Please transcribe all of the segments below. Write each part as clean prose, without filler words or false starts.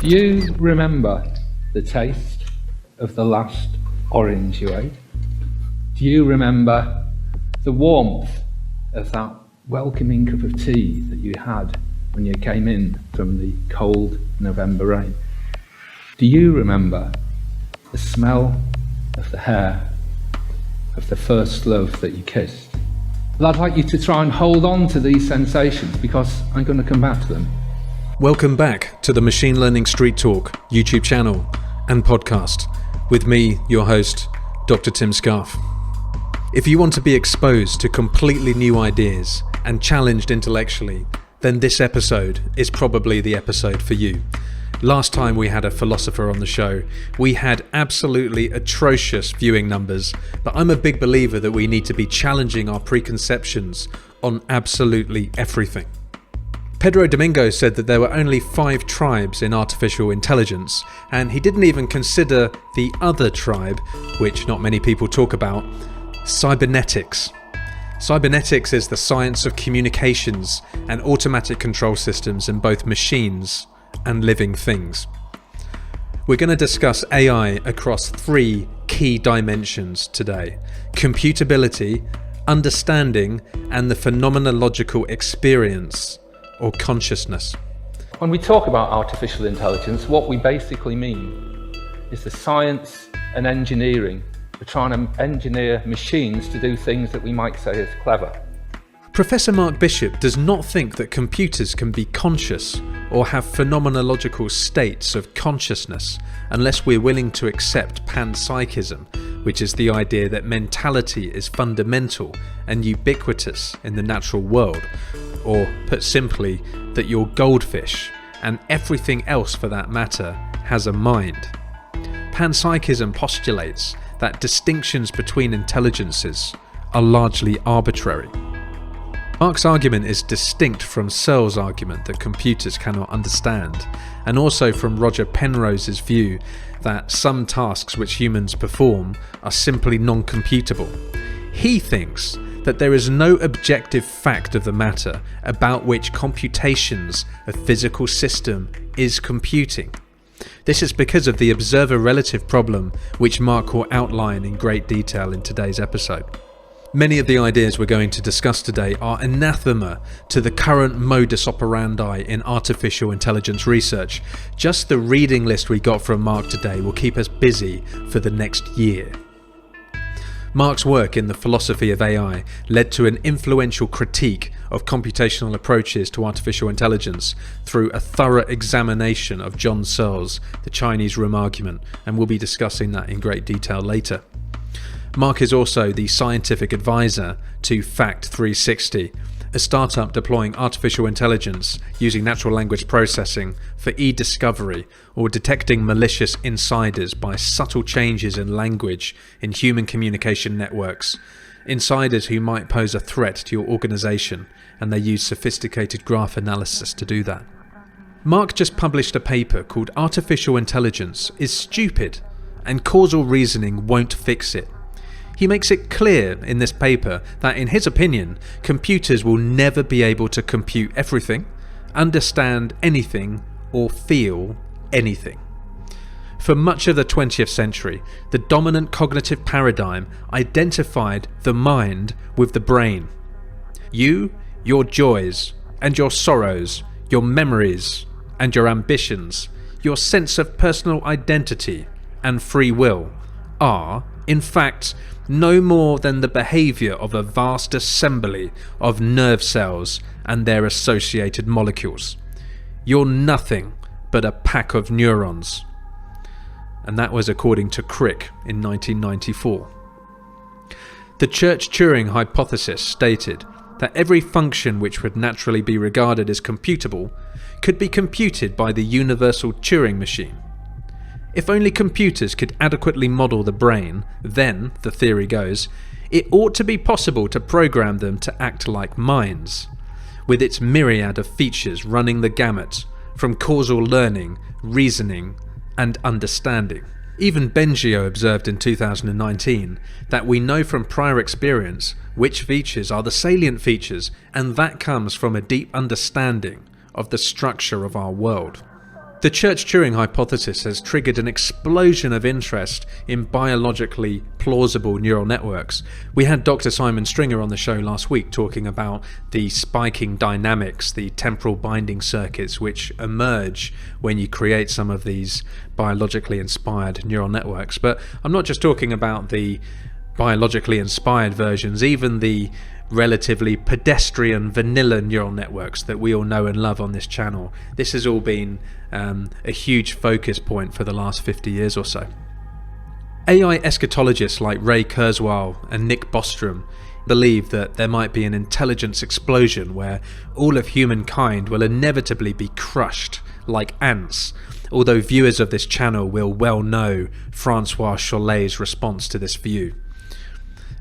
Do you remember the taste of the last orange you ate? Do you remember the warmth of that welcoming cup of tea that you had when you came in from the cold November rain? Do you remember the smell of the hair of the first love that you kissed? Well, I'd like you to try and hold on to these sensations because I'm going to come back to them. Welcome back to the Machine Learning Street Talk YouTube channel and podcast with me, your host, Dr. Tim Scarf. If you want to be exposed to completely new ideas and challenged intellectually, then this episode is probably the episode for you. Last time we had a philosopher on the show, we had absolutely atrocious viewing numbers, but I'm a big believer that we need to be challenging our preconceptions on absolutely everything. Pedro Domingo said that there were only 5 tribes in artificial intelligence, and he didn't even consider the other tribe, which not many people talk about, cybernetics. Cybernetics is the science of communications and automatic control systems in both machines and living things. We're going to discuss AI across 3 key dimensions today: computability, understanding, and the phenomenological experience or consciousness. When we talk about artificial intelligence, what we basically mean is the science and engineering. We're trying to engineer machines to do things that we might say is clever. Professor Mark Bishop does not think that computers can be conscious or have phenomenological states of consciousness unless we're willing to accept Panpsychism, which is the idea that mentality is fundamental and ubiquitous in the natural world, or put simply, that your goldfish, and everything else for that matter, has a mind. Panpsychism postulates that distinctions between intelligences are largely arbitrary. Mark's argument is distinct from Searle's argument that computers cannot understand, and also from Roger Penrose's view that some tasks which humans perform are simply non-computable. He thinks that there is no objective fact of the matter about which computations a physical system is computing. This is because of the observer relative problem, which Mark will outline in great detail in today's episode. Many of the ideas we're going to discuss today are anathema to the current modus operandi in artificial intelligence research. Just the reading list we got from Mark today will keep us busy for the next year. Mark's work in the philosophy of AI led to an influential critique of computational approaches to artificial intelligence through a thorough examination of John Searle's The Chinese Room Argument, and we'll be discussing that in great detail later. Mark is also the scientific advisor to Fact 360, a startup deploying artificial intelligence using natural language processing for e-discovery or detecting malicious insiders by subtle changes in language in human communication networks, insiders who might pose a threat to your organization, and they use sophisticated graph analysis to do that. Mark just published a paper called Artificial Intelligence is Stupid and Causal Reasoning Won't Fix It. He makes it clear in this paper that, in his opinion, computers will never be able to compute everything, understand anything, or feel anything. For much of the 20th century, the dominant cognitive paradigm identified the mind with the brain. You, your joys, and your sorrows, your memories, and your ambitions, your sense of personal identity and free will are, in fact, no more than the behaviour of a vast assembly of nerve cells and their associated molecules. You're nothing but a pack of neurons. And that was according to Crick in 1994. The Church-Turing hypothesis stated that every function which would naturally be regarded as computable could be computed by the universal Turing machine. If only computers could adequately model the brain, then, the theory goes, it ought to be possible to program them to act like minds, with its myriad of features running the gamut, from causal learning, reasoning, and understanding. Even Bengio observed in 2019 that we know from prior experience which features are the salient features, and that comes from a deep understanding of the structure of our world. The Church-Turing hypothesis has triggered an explosion of interest in biologically plausible neural networks. We had Dr. Simon Stringer on the show last week talking about the spiking dynamics, the temporal binding circuits which emerge when you create some of these biologically inspired neural networks. But I'm not just talking about the biologically inspired versions, even the relatively pedestrian vanilla neural networks that we all know and love on this channel. This has all been a huge focus point for the last 50 years or so. AI eschatologists like Ray Kurzweil and Nick Bostrom believe that there might be an intelligence explosion where all of humankind will inevitably be crushed like ants, although viewers of this channel will well know Francois Chollet's response to this view.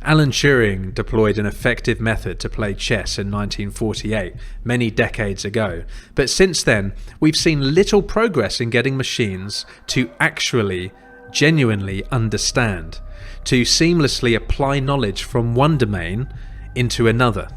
Alan Turing deployed an effective method to play chess in 1948, many decades ago, but since then we've seen little progress in getting machines to actually, genuinely understand, to seamlessly apply knowledge from one domain into another.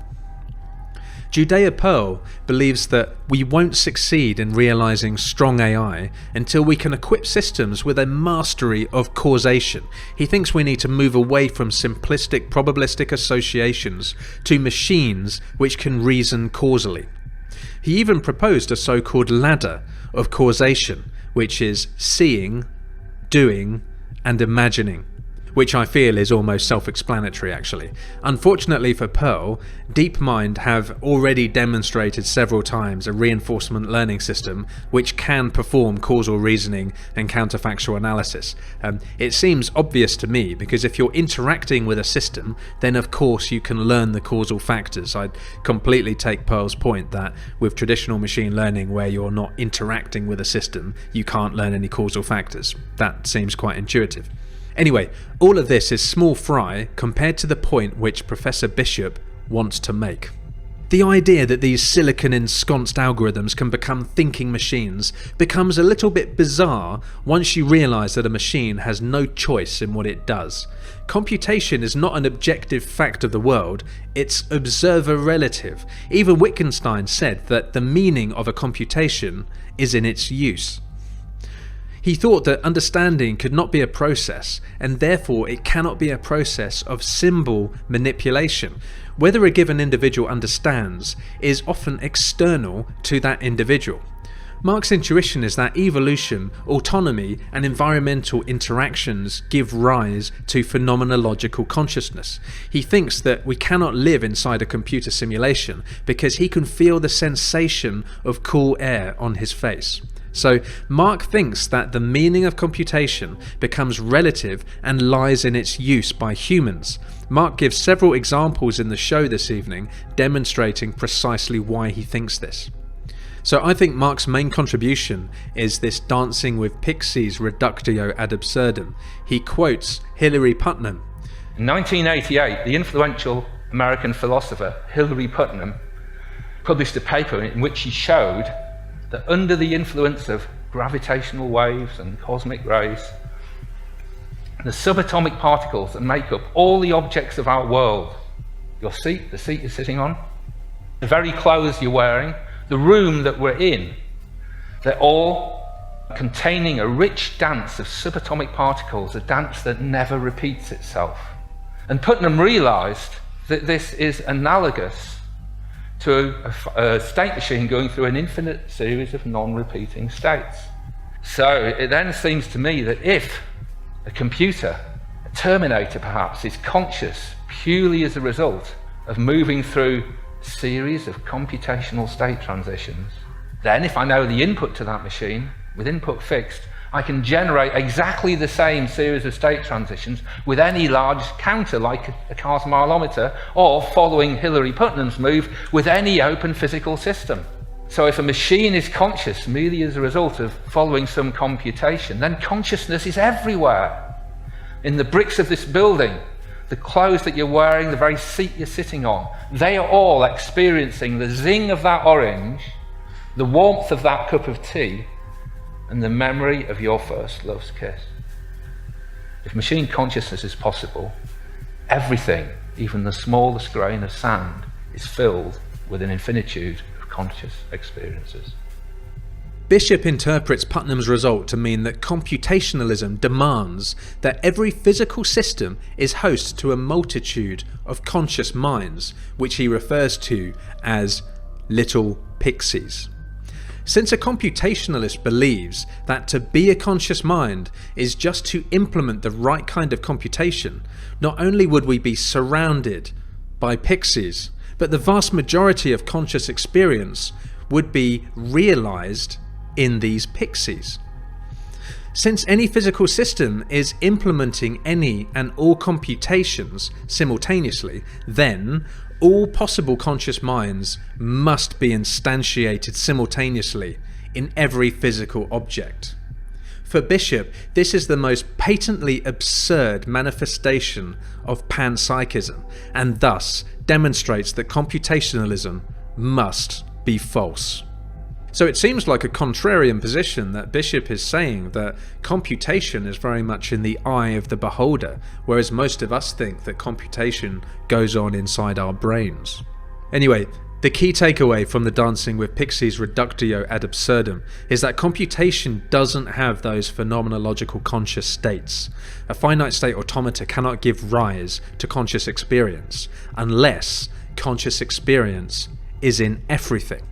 Judea Pearl believes that we won't succeed in realizing strong AI until we can equip systems with a mastery of causation. He thinks we need to move away from simplistic probabilistic associations to machines which can reason causally. He even proposed a so-called ladder of causation, which is seeing, doing, and imagining, which I feel is almost self-explanatory actually. Unfortunately for Pearl, DeepMind have already demonstrated several times a reinforcement learning system which can perform causal reasoning and counterfactual analysis. It seems obvious to me because if you're interacting with a system, then of course you can learn the causal factors. I completely take Pearl's point that with traditional machine learning where you're not interacting with a system, you can't learn any causal factors. That seems quite intuitive. Anyway, all of this is small fry compared to the point which Professor Bishop wants to make. The idea that these silicon-ensconced algorithms can become thinking machines becomes a little bit bizarre once you realise that a machine has no choice in what it does. Computation is not an objective fact of the world, it's observer relative. Even Wittgenstein said that the meaning of a computation is in its use. He thought that understanding could not be a process, and therefore it cannot be a process of symbol manipulation. Whether a given individual understands is often external to that individual. Marx's intuition is that evolution, autonomy, and environmental interactions give rise to phenomenological consciousness. He thinks that we cannot live inside a computer simulation because he can feel the sensation of cool air on his face. So Marx thinks that the meaning of computation becomes relative and lies in its use by humans. Marx gives several examples in the show this evening demonstrating precisely why he thinks this. So I think Marx's main contribution is this dancing with Pixies reductio ad absurdum. He quotes Hilary Putnam. In 1988, the influential American philosopher Hilary Putnam published a paper in which he showed that under the influence of gravitational waves and cosmic rays, the subatomic particles that make up all the objects of our world, your seat, the seat you're sitting on, the very clothes you're wearing, the room that we're in, they're all containing a rich dance of subatomic particles, a dance that never repeats itself. And Putnam realized that this is analogous to a state machine going through an infinite series of non-repeating states. So it then seems to me that if a computer, a terminator perhaps, is conscious purely as a result of moving through a series of computational state transitions, then if I know the input to that machine, with input fixed, I can generate exactly the same series of state transitions with any large counter like a car's mileometer, or following Hilary Putnam's move, with any open physical system. So if a machine is conscious merely as a result of following some computation, then consciousness is everywhere. In the bricks of this building, the clothes that you're wearing, the very seat you're sitting on, they are all experiencing the zing of that orange, the warmth of that cup of tea, and the memory of your first love's kiss. If machine consciousness is possible, everything, even the smallest grain of sand, is filled with an infinitude of conscious experiences. Bishop interprets Putnam's result to mean that computationalism demands that every physical system is host to a multitude of conscious minds, which he refers to as little pixies. Since a computationalist believes that to be a conscious mind is just to implement the right kind of computation, not only would we be surrounded by pixies, but the vast majority of conscious experience would be realized in these pixies. Since any physical system is implementing any and all computations simultaneously, then all possible conscious minds must be instantiated simultaneously in every physical object. For Bishop, this is the most patently absurd manifestation of panpsychism, and thus demonstrates that computationalism must be false. So it seems like a contrarian position that Bishop is saying that computation is very much in the eye of the beholder, whereas most of us think that computation goes on inside our brains. Anyway, the key takeaway from the Dancing with Pixies reductio ad absurdum is that computation doesn't have those phenomenological conscious states. A finite state automata cannot give rise to conscious experience unless conscious experience is in everything.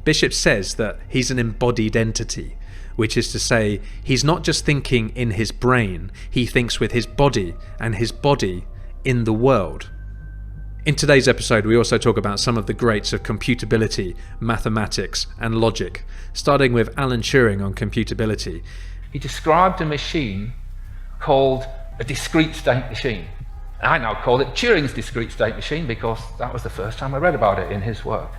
Bishop says that he's an embodied entity, which is to say he's not just thinking in his brain, he thinks with his body, and his body in the world. In today's episode, we also talk about some of the greats of computability, mathematics, and logic, starting with Alan Turing on computability. He described a machine called a discrete state machine. I now call it Turing's discrete state machine because that was the first time I read about it in his work.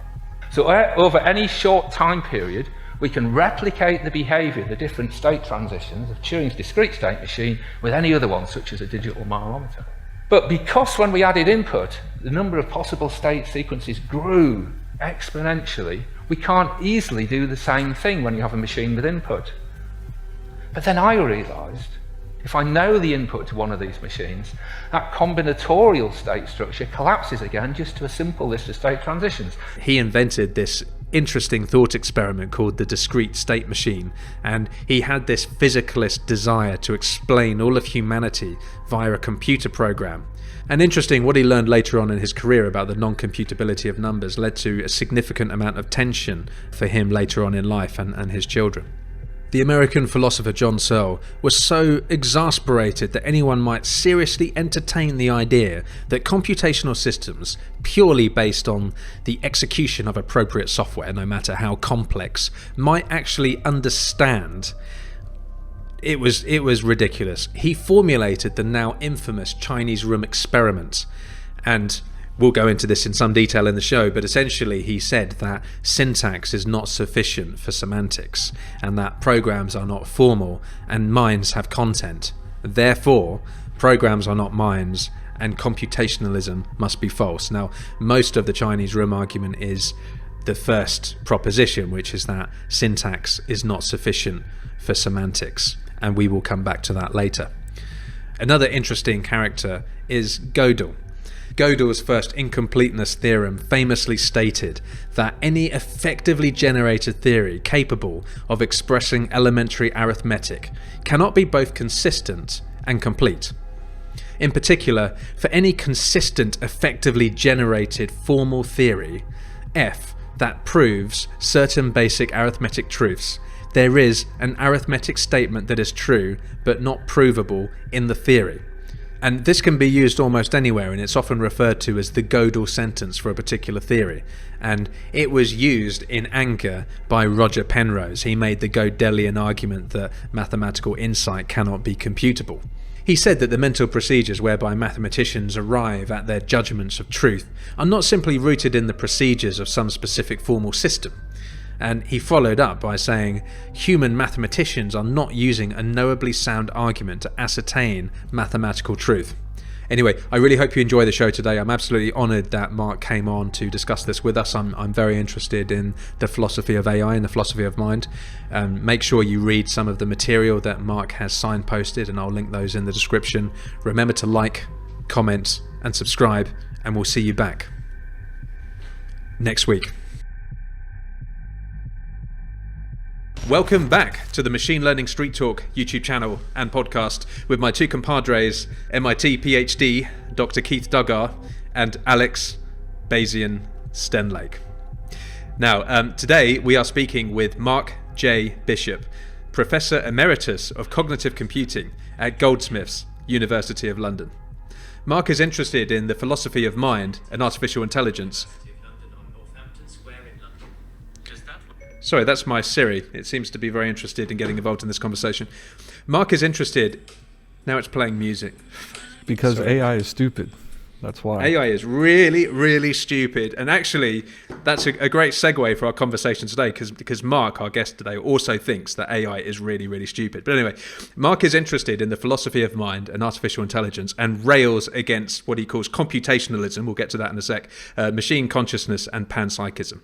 So over any short time period, we can replicate the behavior, the different state transitions of Turing's discrete state machine with any other one, such as a digital mileometer. But because when we added input, the number of possible state sequences grew exponentially, we can't easily do the same thing when you have a machine with input. But then I realized, if I know the input to one of these machines, that combinatorial state structure collapses again just to a simple list of state transitions. He invented this interesting thought experiment called the discrete state machine, and he had this physicalist desire to explain all of humanity via a computer program. And interesting, what he learned later on in his career about the non-computability of numbers led to a significant amount of tension for him later on in life and his children. The American philosopher John Searle was so exasperated that anyone might seriously entertain the idea that computational systems, purely based on the execution of appropriate software, no matter how complex, might actually understand. It was ridiculous. He formulated the now infamous Chinese room experiment, and we'll go into this in some detail in the show, but essentially he said that syntax is not sufficient for semantics, and that programs are not formal, and minds have content. Therefore, programs are not minds, and computationalism must be false. Now, most of the Chinese room argument is the first proposition, which is that syntax is not sufficient for semantics, and we will come back to that later. Another interesting character is Gödel. Gödel's first incompleteness theorem famously stated that any effectively generated theory capable of expressing elementary arithmetic cannot be both consistent and complete. In particular, for any consistent, effectively generated formal theory, F, that proves certain basic arithmetic truths, there is an arithmetic statement that is true but not provable in the theory. And this can be used almost anywhere, and it's often referred to as the Gödel sentence for a particular theory. And it was used in anger by Roger Penrose. He made the Gödelian argument that mathematical insight cannot be computable. He said that the mental procedures whereby mathematicians arrive at their judgments of truth are not simply rooted in the procedures of some specific formal system. And he followed up by saying, human mathematicians are not using a knowably sound argument to ascertain mathematical truth. Anyway, I really hope you enjoy the show today. I'm absolutely honoured that Mark came on to discuss this with us. I'm very interested in the philosophy of AI and the philosophy of mind. Make sure you read some of the material that Mark has signposted, and I'll link those in the description. Remember to like, comment, and subscribe, and we'll see you back next week. Welcome back to the Machine Learning Street Talk YouTube channel and podcast with my two compadres, MIT PhD, Dr. Keith Duggar and Alex Bayesian Stenlake. Now, today we are speaking with Mark J. Bishop, Professor Emeritus of Cognitive Computing at Goldsmiths, University of London. Mark is interested in the philosophy of mind and artificial intelligence. Sorry, that's my Siri. It seems to be very interested in getting involved in this conversation. Mark is interested... Now it's playing music. Because AI is stupid. That's why. AI is really, really stupid. And actually, that's a great segue for our conversation today because Mark, our guest today, also thinks that AI is really, really stupid. But anyway, Mark is interested in the philosophy of mind and artificial intelligence and rails against what he calls computationalism, we'll get to that in a sec, machine consciousness and panpsychism.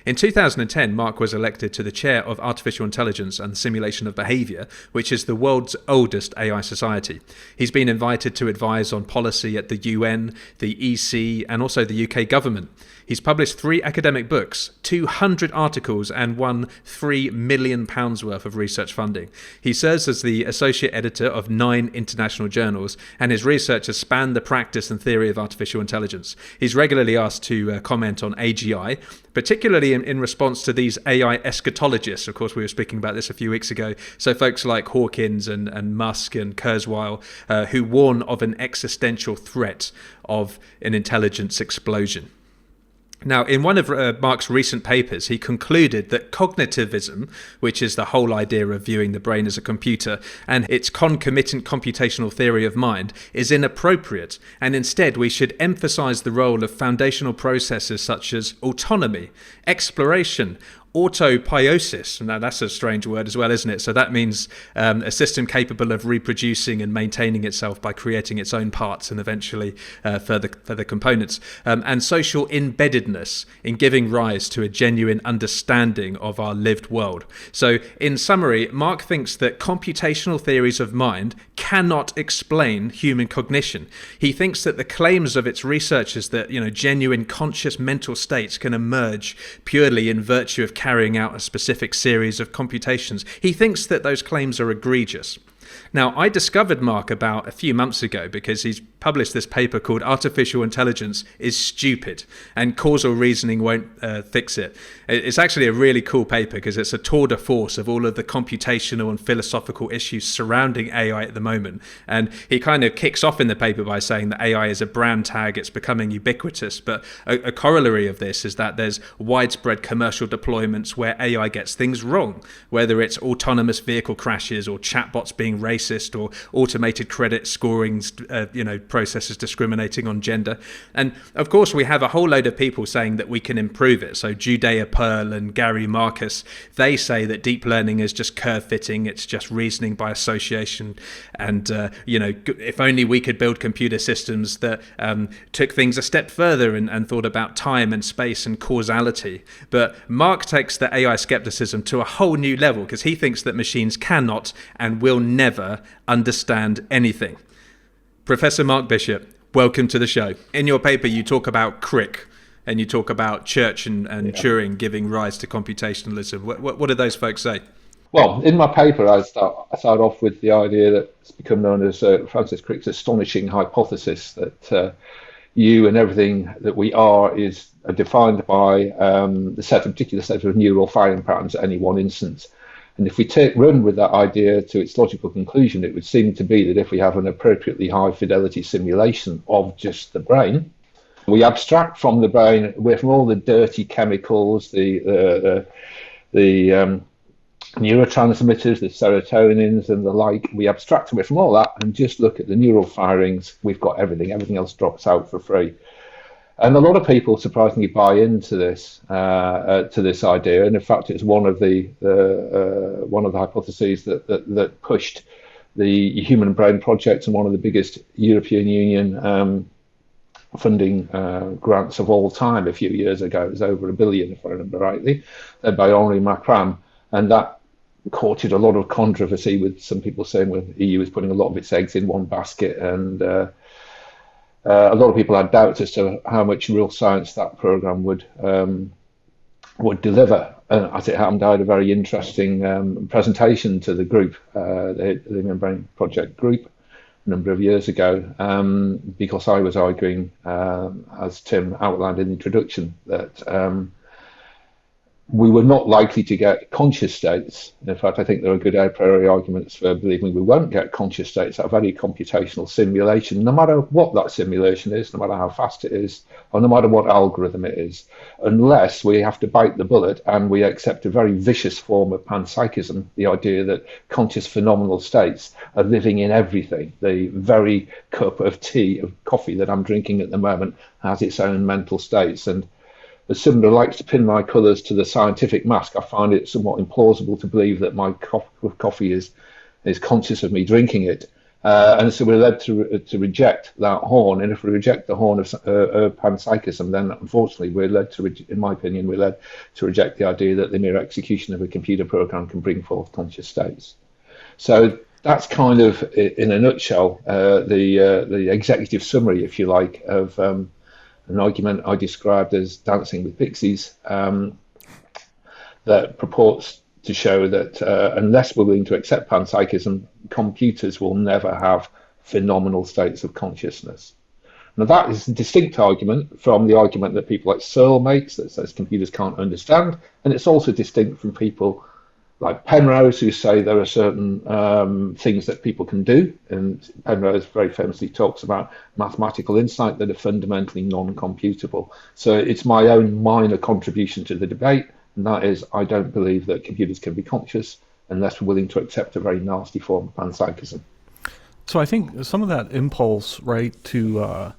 In 2010, Mark was elected to the chair of Artificial Intelligence and the Simulation of Behaviour, which is the world's oldest AI society. He's been invited to advise on policy at the UN, the EC, and also the UK government. He's published 3 academic books, 200 articles, and won £3 million worth of research funding. He serves as the associate editor of 9 international journals, and his research has spanned the practice and theory of artificial intelligence. He's regularly asked to comment on AGI, particularly in response to these AI eschatologists. Of course, we were speaking about this a few weeks ago. So folks like Hawkins and Musk and Kurzweil, who warn of an existential threat of an intelligence explosion. Now, in one of Mark's recent papers, he concluded that cognitivism, which is the whole idea of viewing the brain as a computer, and its concomitant computational theory of mind, is inappropriate, and instead we should emphasize the role of foundational processes such as autonomy, exploration, autopoiesis. Now that's a strange word as well, isn't it? So that means a system capable of reproducing and maintaining itself by creating its own parts and eventually further components, and social embeddedness in giving rise to a genuine understanding of our lived world. So in summary, Mark thinks that computational theories of mind cannot explain human cognition. He thinks that the claims of its researchers that genuine conscious mental states can emerge purely in virtue of carrying out a specific series of computations. He thinks that those claims are egregious. Now, I discovered Mark about a few months ago because he's published this paper called Artificial Intelligence is Stupid and Causal Reasoning Won't Fix It. It's actually a really cool paper because it's a tour de force of all of the computational and philosophical issues surrounding AI at the moment. And he kind of kicks off in the paper by saying that AI is a brand tag, it's becoming ubiquitous. But a corollary of this is that there's widespread commercial deployments where AI gets things wrong, whether it's autonomous vehicle crashes or chatbots being racist or automated credit scoring processes discriminating on gender. And of course we have a whole load of people saying that we can improve it. So Judea Pearl and Gary Marcus, they say that deep learning is just curve fitting, it's just reasoning by association, and if only we could build computer systems that took things a step further and thought about time and space and causality. But Mark takes the AI skepticism to a whole new level because he thinks that machines cannot and will never understand anything. Professor Mark Bishop, welcome to the show. In your paper, you talk about Crick and you talk about Church and Turing giving rise to computationalism. What did those folks say? Well, in my paper, I start off with the idea that's become known as Francis Crick's astonishing hypothesis that you and everything that we are is defined by the particular set of neural firing patterns at any one instance. And if we run with that idea to its logical conclusion, it would seem to be that if we have an appropriately high fidelity simulation of just the brain, we abstract from the brain, away from all the dirty chemicals, the neurotransmitters, the serotonins and the like. We abstract away from all that and just look at the neural firings. We've got everything. Everything else drops out for free. And a lot of people surprisingly buy into this idea, and in fact, it's one of the hypotheses that pushed the Human Brain Project and one of the biggest European Union funding grants of all time a few years ago. It was over $1 billion, if I remember rightly, led by Henri Macram, and that courted a lot of controversy with some people saying the EU was putting a lot of its eggs in one basket, and a lot of people had doubts as to how much real science that program would would deliver. As it happened, I had a very interesting presentation to the group, the Human Brain Project group, a number of years ago, because I was arguing, as Tim outlined in the introduction, that we were not likely to get conscious states. In fact, I think there are good a priori arguments for believing we won't get conscious states out of any computational simulation, no matter what that simulation is, no matter how fast it is, or no matter what algorithm it is, unless we have to bite the bullet and we accept a very vicious form of panpsychism, the idea that conscious phenomenal states are living in everything. The very cup of tea, of coffee that I'm drinking at the moment has its own mental states. And as someone who likes to pin my colours to the scientific mask, I find it somewhat implausible to believe that my cup of coffee is conscious of me drinking it. And so we're led to reject that horn. And if we reject the horn of panpsychism, then unfortunately we're led to, in my opinion, we're led to reject the idea that the mere execution of a computer program can bring forth conscious states. So that's kind of, in a nutshell, the executive summary, if you like, of an argument I described as dancing with Pixies, that purports to show that unless we're willing to accept panpsychism, computers will never have phenomenal states of consciousness. Now that is a distinct argument from the argument that people like Searle makes, that says computers can't understand, and it's also distinct from people like Penrose, who say there are certain things that people can do, and Penrose very famously talks about mathematical insight that are fundamentally non-computable. So it's my own minor contribution to the debate, and that is, I don't believe that computers can be conscious unless we're willing to accept a very nasty form of panpsychism. So I think some of that impulse, right, to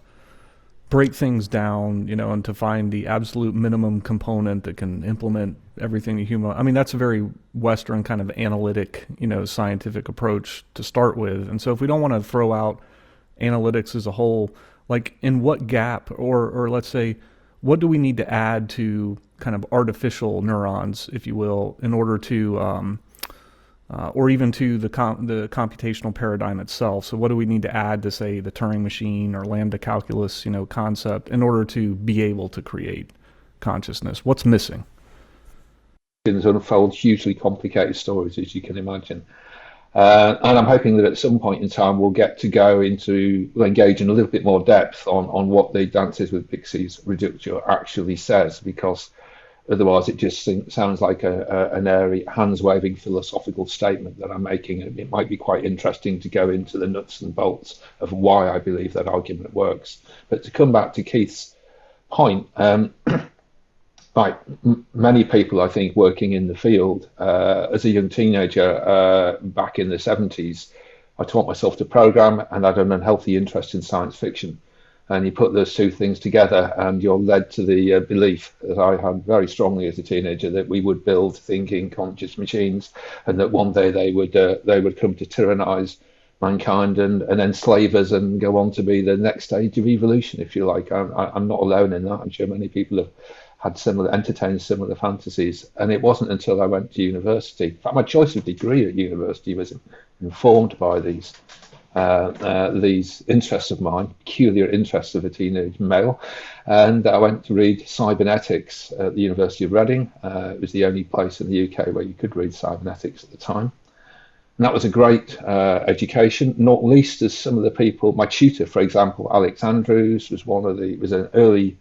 break things down, and to find the absolute minimum component that can implement everything a human. I mean, that's a very Western kind of analytic, scientific approach to start with. And so if we don't want to throw out analytics as a whole, like in what gap, or let's say, what do we need to add to kind of artificial neurons, if you will, in order to, or even to the computational paradigm itself? So what do we need to add to, say, the Turing machine or lambda calculus, concept in order to be able to create consciousness? What's missing? Unfold hugely complicated stories, as you can imagine. And I'm hoping that at some point in time we'll get to engage in a little bit more depth on what the Dances with Pixies reductio actually says, because otherwise it just sounds like an airy, hands-waving philosophical statement that I'm making. And it might be quite interesting to go into the nuts and bolts of why I believe that argument works. But to come back to Keith's point, like many people, I think, working in the field, as a young teenager back in the 70s, I taught myself to program, and I had an unhealthy interest in science fiction. And you put those two things together, and you're led to the belief that I had very strongly as a teenager, that we would build thinking, conscious machines, and that one day they would come to tyrannize mankind and enslave us and go on to be the next stage of evolution, if you like. I'm not alone in that. I'm sure many people have entertained similar fantasies. And it wasn't until I went to university. In fact, my choice of degree at university was informed by these interests of mine, peculiar interests of a teenage male. And I went to read cybernetics at the University of Reading. It was the only place in the UK where you could read cybernetics at the time. And that was a great education, not least as some of the people, my tutor, for example, Alex Andrews, was an early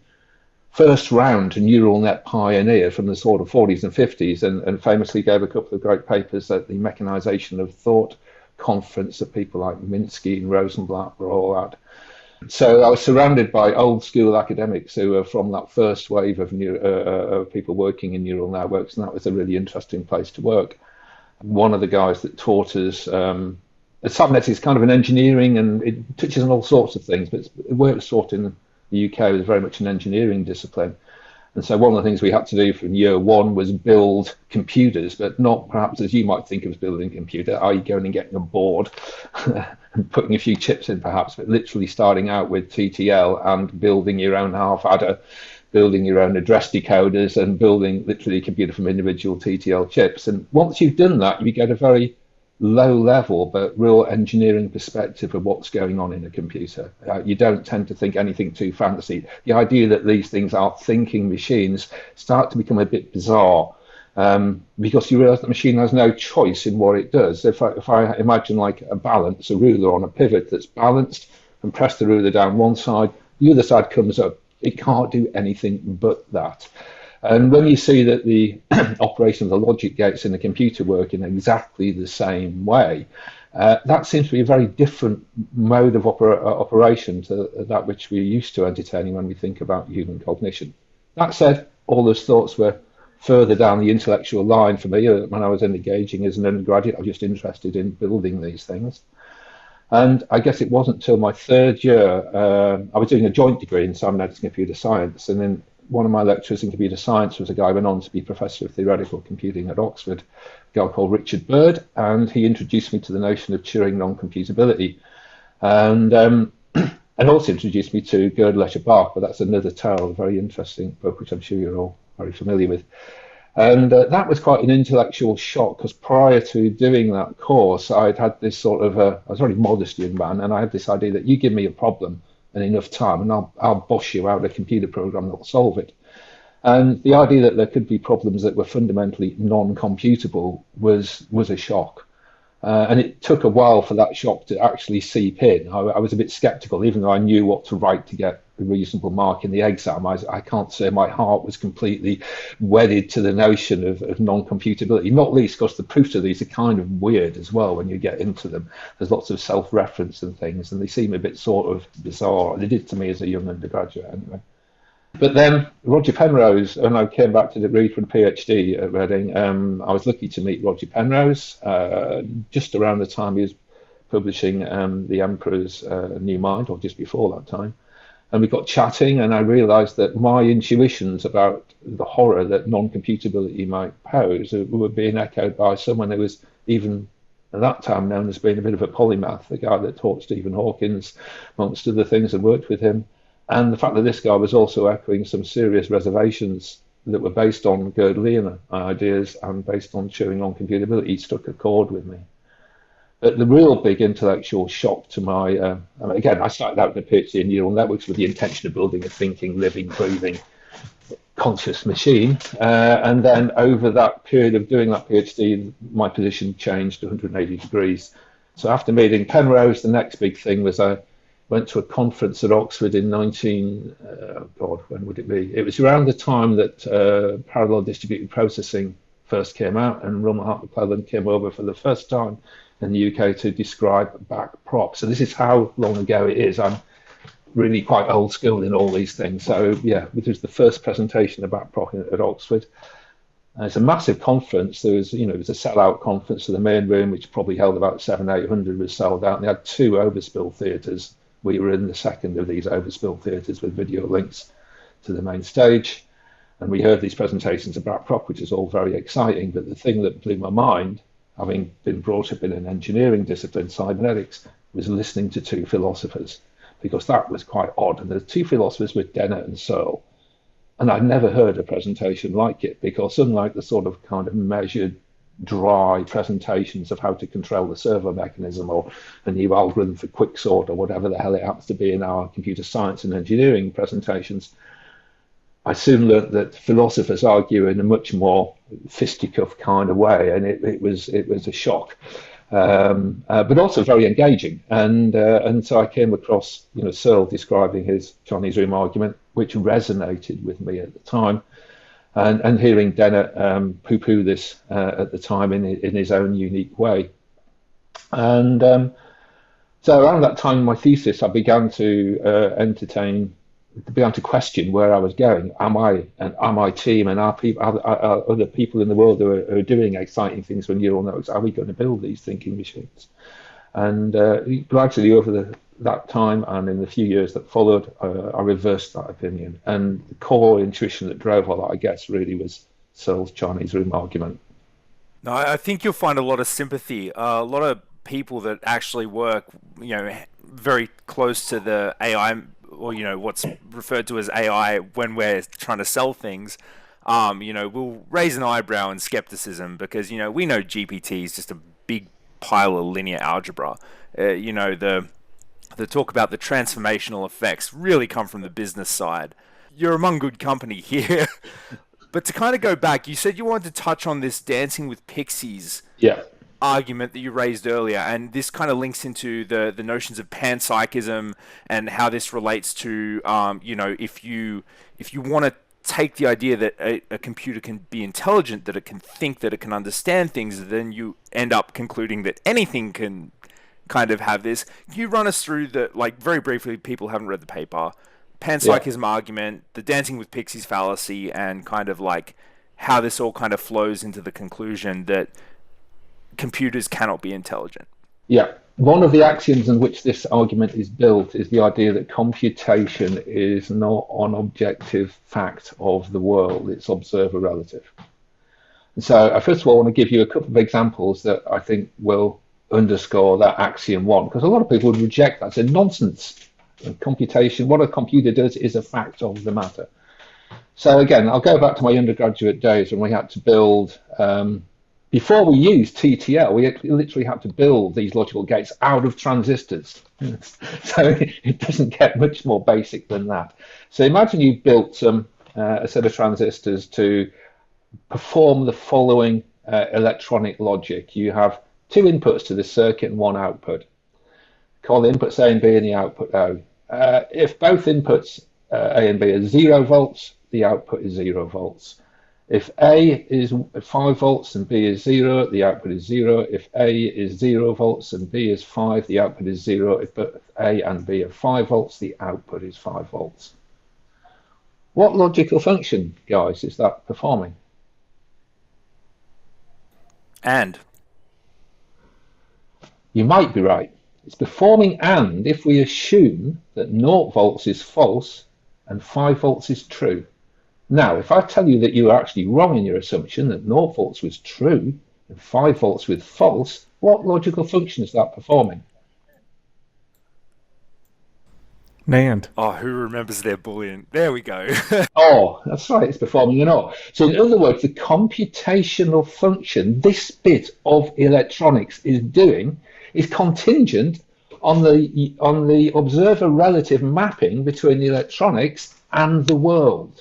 first round neural net pioneer from the sort of 40s and 50s, and famously gave a couple of great papers at the Mechanization of Thought conference that people like Minsky and Rosenblatt were all at. So I was surrounded by old school academics who were from that first wave of people working in neural networks, and that was a really interesting place to work. One of the guys that taught us, cybernetics is kind of an engineering, and it touches on all sorts of things, but it works sort in the UK was very much an engineering discipline. And so one of the things we had to do from year one was build computers, but not perhaps as you might think of as building a computer, i.e. going and getting a board and putting a few chips in perhaps, but literally starting out with TTL and building your own half adder, building your own address decoders, and building literally a computer from individual TTL chips. And once you've done that, you get a very low level but real engineering perspective of what's going on in a computer. You don't tend to think anything too fancy. The idea that these things are thinking machines start to become a bit bizarre, because you realize the machine has no choice in what it does. If I imagine like a balance, a ruler on a pivot that's balanced, and press the ruler down one side, the other side comes up. It can't do anything but that. And when you see that the operation of the logic gates in the computer work in exactly the same way, that seems to be a very different mode of operation to that which we're used to entertaining when we think about human cognition. That said, all those thoughts were further down the intellectual line for me. When I was engaging as an undergraduate, I was just interested in building these things. And I guess it wasn't until my third year, I was doing a joint degree in cybernetics and computer science, and then one of my lecturers in computer science was a guy who went on to be professor of theoretical computing at Oxford, a guy called Richard Bird, and he introduced me to the notion of Turing non-computability, and also introduced me to Gödel, Bach, but that's another tale, a very interesting book, which I'm sure you're all very familiar with. And that was quite an intellectual shock, because prior to doing that course, I'd had this sort of, I was a very modest young man, and I had this idea that you give me a problem and enough time, and I'll bosh you out a computer program that will solve it. And the idea that there could be problems that were fundamentally non-computable was a shock. And it took a while for that shock to actually seep in. I was a bit skeptical, even though I knew what to write to get a reasonable mark in the exam. I can't say my heart was completely wedded to the notion of non-computability, not least because the proofs of these are kind of weird as well when you get into them. There's lots of self-reference and things, and they seem a bit sort of bizarre. They did to me as a young undergraduate anyway. But then Roger Penrose, when I came back to read for a PhD at Reading, I was lucky to meet Roger Penrose just around the time he was publishing The Emperor's New Mind, or just before that time. And we got chatting, and I realized that my intuitions about the horror that non-computability might pose were being echoed by someone who was even at that time known as being a bit of a polymath, the guy that taught Stephen Hawkins, amongst other things, and worked with him. And the fact that this guy was also echoing some serious reservations that were based on Gödelian ideas and based on Turing non-computability struck a chord with me. But the real big intellectual shock to my, again, I started out with a PhD in neural networks with the intention of building a thinking, living, breathing, conscious machine. And then over that period of doing that PhD, my position changed 180 degrees. So after meeting Penrose, the next big thing was I went to a conference at Oxford in when would it be? It was around the time that parallel distributed processing first came out, and Ron McClellan came over for the first time in the UK to describe backprop. So this is how long ago it is. I'm really quite old school in all these things. So yeah, this was the first presentation of backprop at Oxford. It's a massive conference. There was, it was a sellout conference. So the main room, which probably held about 700-800, was sold out. And they had 2 overspill theatres. We were in the second of these overspill theatres with video links to the main stage. And we heard these presentations about prop, which is all very exciting. But the thing that blew my mind, having been brought up in an engineering discipline, cybernetics, was listening to 2 philosophers, because that was quite odd. And the 2 philosophers were Dennett and Searle. And I'd never heard a presentation like it, because unlike the sort of kind of measured, dry presentations of how to control the servo mechanism or a new algorithm for quicksort or whatever the hell it happens to be in our computer science and engineering presentations, I soon learnt that philosophers argue in a much more fisticuff kind of way, and it was a shock, but also very engaging. And so I came across Searle describing his Chinese room argument, which resonated with me at the time. And hearing Dennett poo-poo this at the time in his own unique way. And so around that time in my thesis, I began to question where I was going. Am I team, and are other people in the world who are doing exciting things with neural networks, are we going to build these thinking machines? And gradually over that time and in the few years that followed, I reversed that opinion. And the core intuition that drove all that, I guess, really was Searle's Chinese room argument. No, I think you'll find a lot of sympathy. A lot of people that actually work, very close to the AI, or what's referred to as AI when we're trying to sell things, will raise an eyebrow in skepticism, because we know GPT is just a big pile of linear algebra. The talk about the transformational effects really come from the business side. You're among good company here. But to kind of go back, you said you wanted to touch on this dancing with pixies argument that you raised earlier, and this kind of links into the notions of panpsychism and how this relates to, if you want to take the idea that a computer can be intelligent, that it can think, that it can understand things, then you end up concluding that anything can kind of have this. Can you run us through very briefly, people haven't read the paper, panpsychism argument, the dancing with pixies fallacy, and kind of like how this all kind of flows into the conclusion that computers cannot be intelligent? Yeah. One of the axioms on which this argument is built is the idea that computation is not an objective fact of the world, it's observer relative. And so first of all, I want to give you a couple of examples that I think will underscore that axiom one, because a lot of people would reject that. It's a nonsense. Computation, what a computer does is a fact of the matter. So again, I'll go back to my undergraduate days when we had to build, before we used TTL, we literally had to build these logical gates out of transistors. So it doesn't get much more basic than that. So imagine you built a set of transistors to perform the following electronic logic. You have two inputs to the circuit and one output. Call the inputs A and B and the output O. If both inputs A and B are 0 volts, the output is 0 volts. If A is 5 volts and B is 0, the output is 0. If A is 0 volts and B is 5, the output is 0. If both A and B are 5 volts, the output is 5 volts. What logical function, guys, is that performing? And? You might be right. It's performing and if we assume that 0 volts is false and 5 volts is true. Now, if I tell you that you are actually wrong in your assumption that 0 volts was true and 5 volts was false, what logical function is that performing? NAND. Oh, who remembers their Boolean? There we go. Oh, that's right, it's performing an OR. So in other words, the computational function this bit of electronics is doing is contingent on the observer relative mapping between the electronics and the world.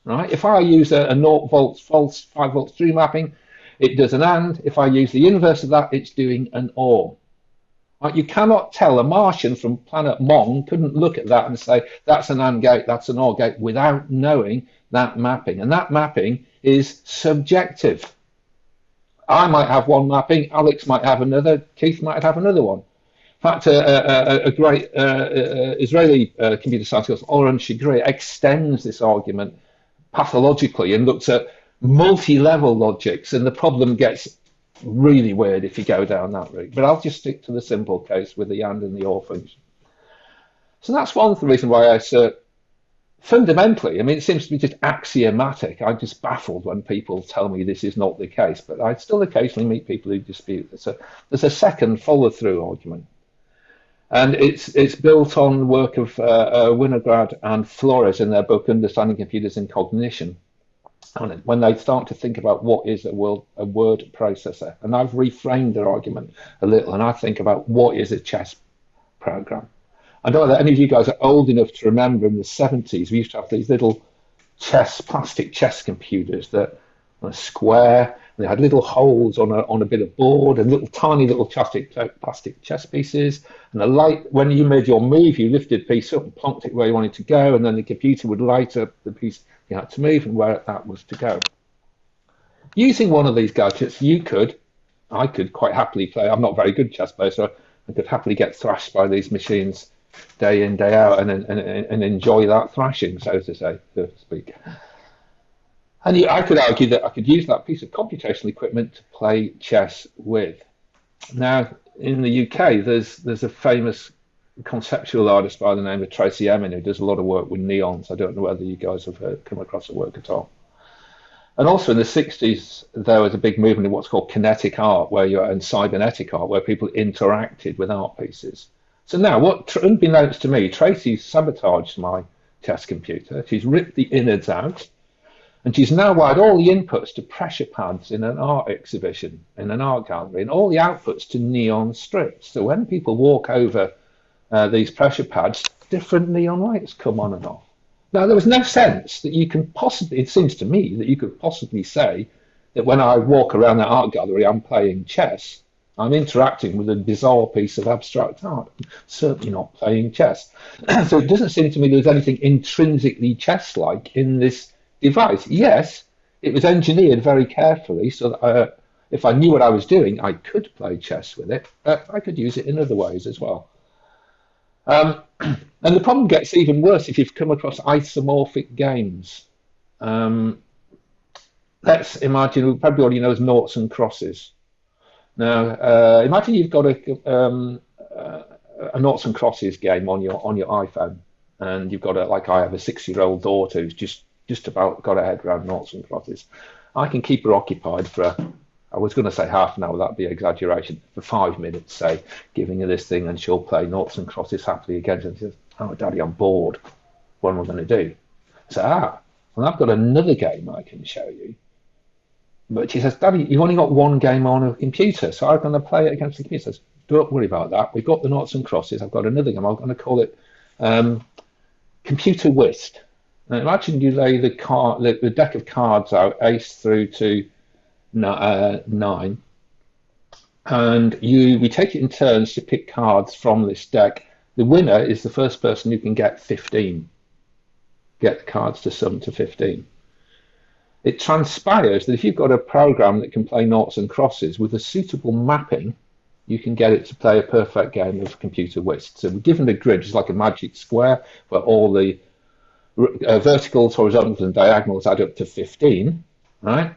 Right? If I use a 0 volts false, 5 volts true mapping, it does an AND. If I use the inverse of that, it's doing an OR. Right? You cannot tell a Martian from planet Mong couldn't look at that and say that's an AND gate, that's an OR gate without knowing that mapping. And that mapping is subjective. I might have one mapping, Alex might have another, Keith might have another one. In fact, a great Israeli computer scientist, Oren Shigri, extends this argument pathologically and looks at multi-level logics, and the problem gets really weird if you go down that route. But I'll just stick to the simple case with the AND and the OR function. So that's one of the reasons why I assert fundamentally, I mean, it seems to be just axiomatic. I'm just baffled when people tell me this is not the case, but I still occasionally meet people who dispute this. So there's a second follow-through argument. And it's built on the work of Winograd and Flores in their book, Understanding Computers and Cognition. And when they start to think about what is a word processor. And I've reframed their argument a little, and I think about what is a chess program. I don't know that any of you guys are old enough to remember in the 70s, we used to have these little plastic chess computers that were square, and they had little holes on a bit of board and tiny little plastic chess pieces. And the light, when you made your move, you lifted a piece up and plonked it where you wanted to go, and then the computer would light up the piece you had to move and where that was to go. Using one of these gadgets, I could quite happily play. I'm not a very good chess player, so I could happily get thrashed by these machines day in, day out, and enjoy that thrashing, so to speak. And I could argue that I could use that piece of computational equipment to play chess with. Now, in the UK, there's a famous conceptual artist by the name of Tracy Emin who does a lot of work with neons. I don't know whether you guys have come across her work at all. And also in the 60s, there was a big movement in what's called kinetic art, and cybernetic art, where people interacted with art pieces. So now, unbeknownst to me, Tracy sabotaged my chess computer. She's ripped the innards out, And she's now wired all the inputs to pressure pads in an art exhibition, in an art gallery, and all the outputs to neon strips. So when people walk over these pressure pads, different neon lights come on and off. Now, there was no sense that you can possibly, it seems to me, that you could possibly say that when I walk around that art gallery, I'm playing chess. I'm interacting with a bizarre piece of abstract art. I'm certainly not playing chess. So it doesn't seem to me there's anything intrinsically chess-like in this device. Yes, it was engineered very carefully so that if I knew what I was doing, I could play chess with it. I could use it in other ways as well. And the problem gets even worse if you've come across isomorphic games. Let's imagine, we probably already know as noughts and crosses. Now, imagine you've got a noughts and crosses game on your iPhone, and you've got like I have a 6-year-old daughter who's just about got her head around noughts and crosses. I can keep her occupied for, I was going to say half an hour, that'd be exaggeration, for 5 minutes, say, giving her this thing, and she'll play noughts and crosses happily again. And she says, "Oh, Daddy, I'm bored. What am I going to do?" I say, well, I've got another game I can show you. But she says, "Daddy, you've only got one game on a computer, so I'm going to play it against the computer." I says, "Don't worry about that. We've got the noughts and crosses. I've got another game. I'm going to call it computer whist." Now imagine you lay the deck of cards out, ace through to 9, and we take it in turns to pick cards from this deck. The winner is the first person who can get 15. Get the cards to sum to 15. It transpires that if you've got a program that can play noughts and crosses with a suitable mapping, you can get it to play a perfect game of computer whist. So we're given a grid, just like a magic square, where all the verticals, horizontals, and diagonals add up to 15, right?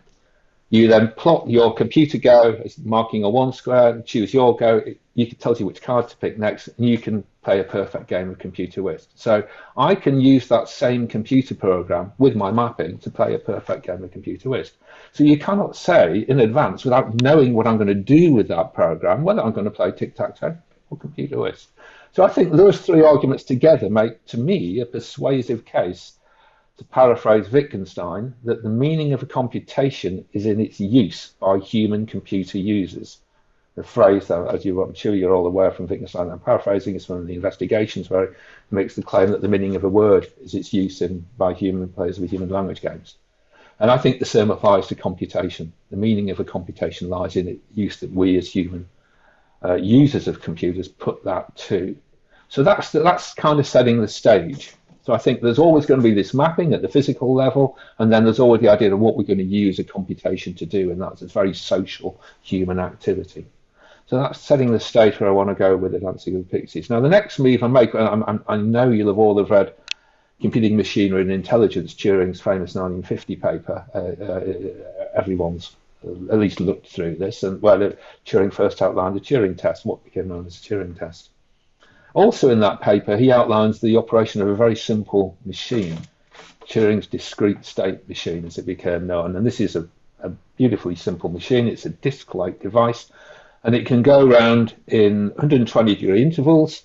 You then plot your computer go as marking a 1 square, and choose your go. It tells you which card to pick next, and you can play a perfect game of computer whist. So I can use that same computer program with my mapping to play a perfect game of computer whist. So you cannot say in advance, without knowing what I'm going to do with that program, whether I'm going to play tic-tac-toe or computer whist. So I think those 3 arguments together make, to me, a persuasive case, to paraphrase Wittgenstein, that the meaning of a computation is in its use by human computer users. The phrase, as I'm sure you're all aware from Wittgenstein, I'm paraphrasing, is from the Investigations, where it makes the claim that the meaning of a word is its use by human players with human language games. And I think the same applies to computation. The meaning of a computation lies in its use that we as human users of computers put that to. So that's kind of setting the stage. So I think there's always going to be this mapping at the physical level, and then there's always the idea of what we're going to use a computation to do, and that's a very social human activity. So that's setting the stage where I want to go with the Dancing with the Pixies. Now, the next move I make, I know you'll have all read Computing Machinery and Intelligence, Turing's famous 1950 paper. Everyone's at least looked through this, and Turing first outlined the Turing test, what became known as the Turing test. Also in that paper, he outlines the operation of a very simple machine, Turing's discrete state machine, as it became known. And this is a beautifully simple machine. It's a disk-like device, and it can go around in 120-degree intervals,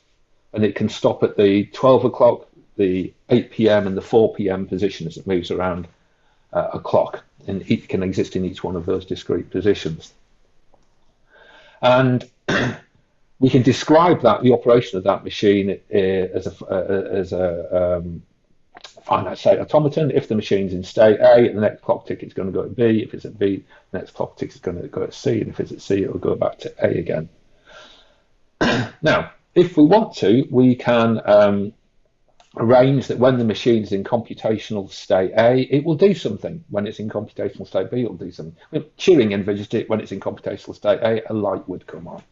and it can stop at the 12 o'clock, the 8 p.m. and the 4 p.m. position as it moves around a clock, and it can exist in each one of those discrete positions. And we can describe the operation of that machine as a finite state automaton. If the machine's in state A, the next clock tick is going to go at B. If it's at B, the next clock tick is going to go at C. And if it's at C, it will go back to A again. Now, if we want to, we can arrange that when the machine is in computational state A, it will do something. When it's in computational state B, it will do something. Turing envisaged it when it's in computational state A, a light would come on.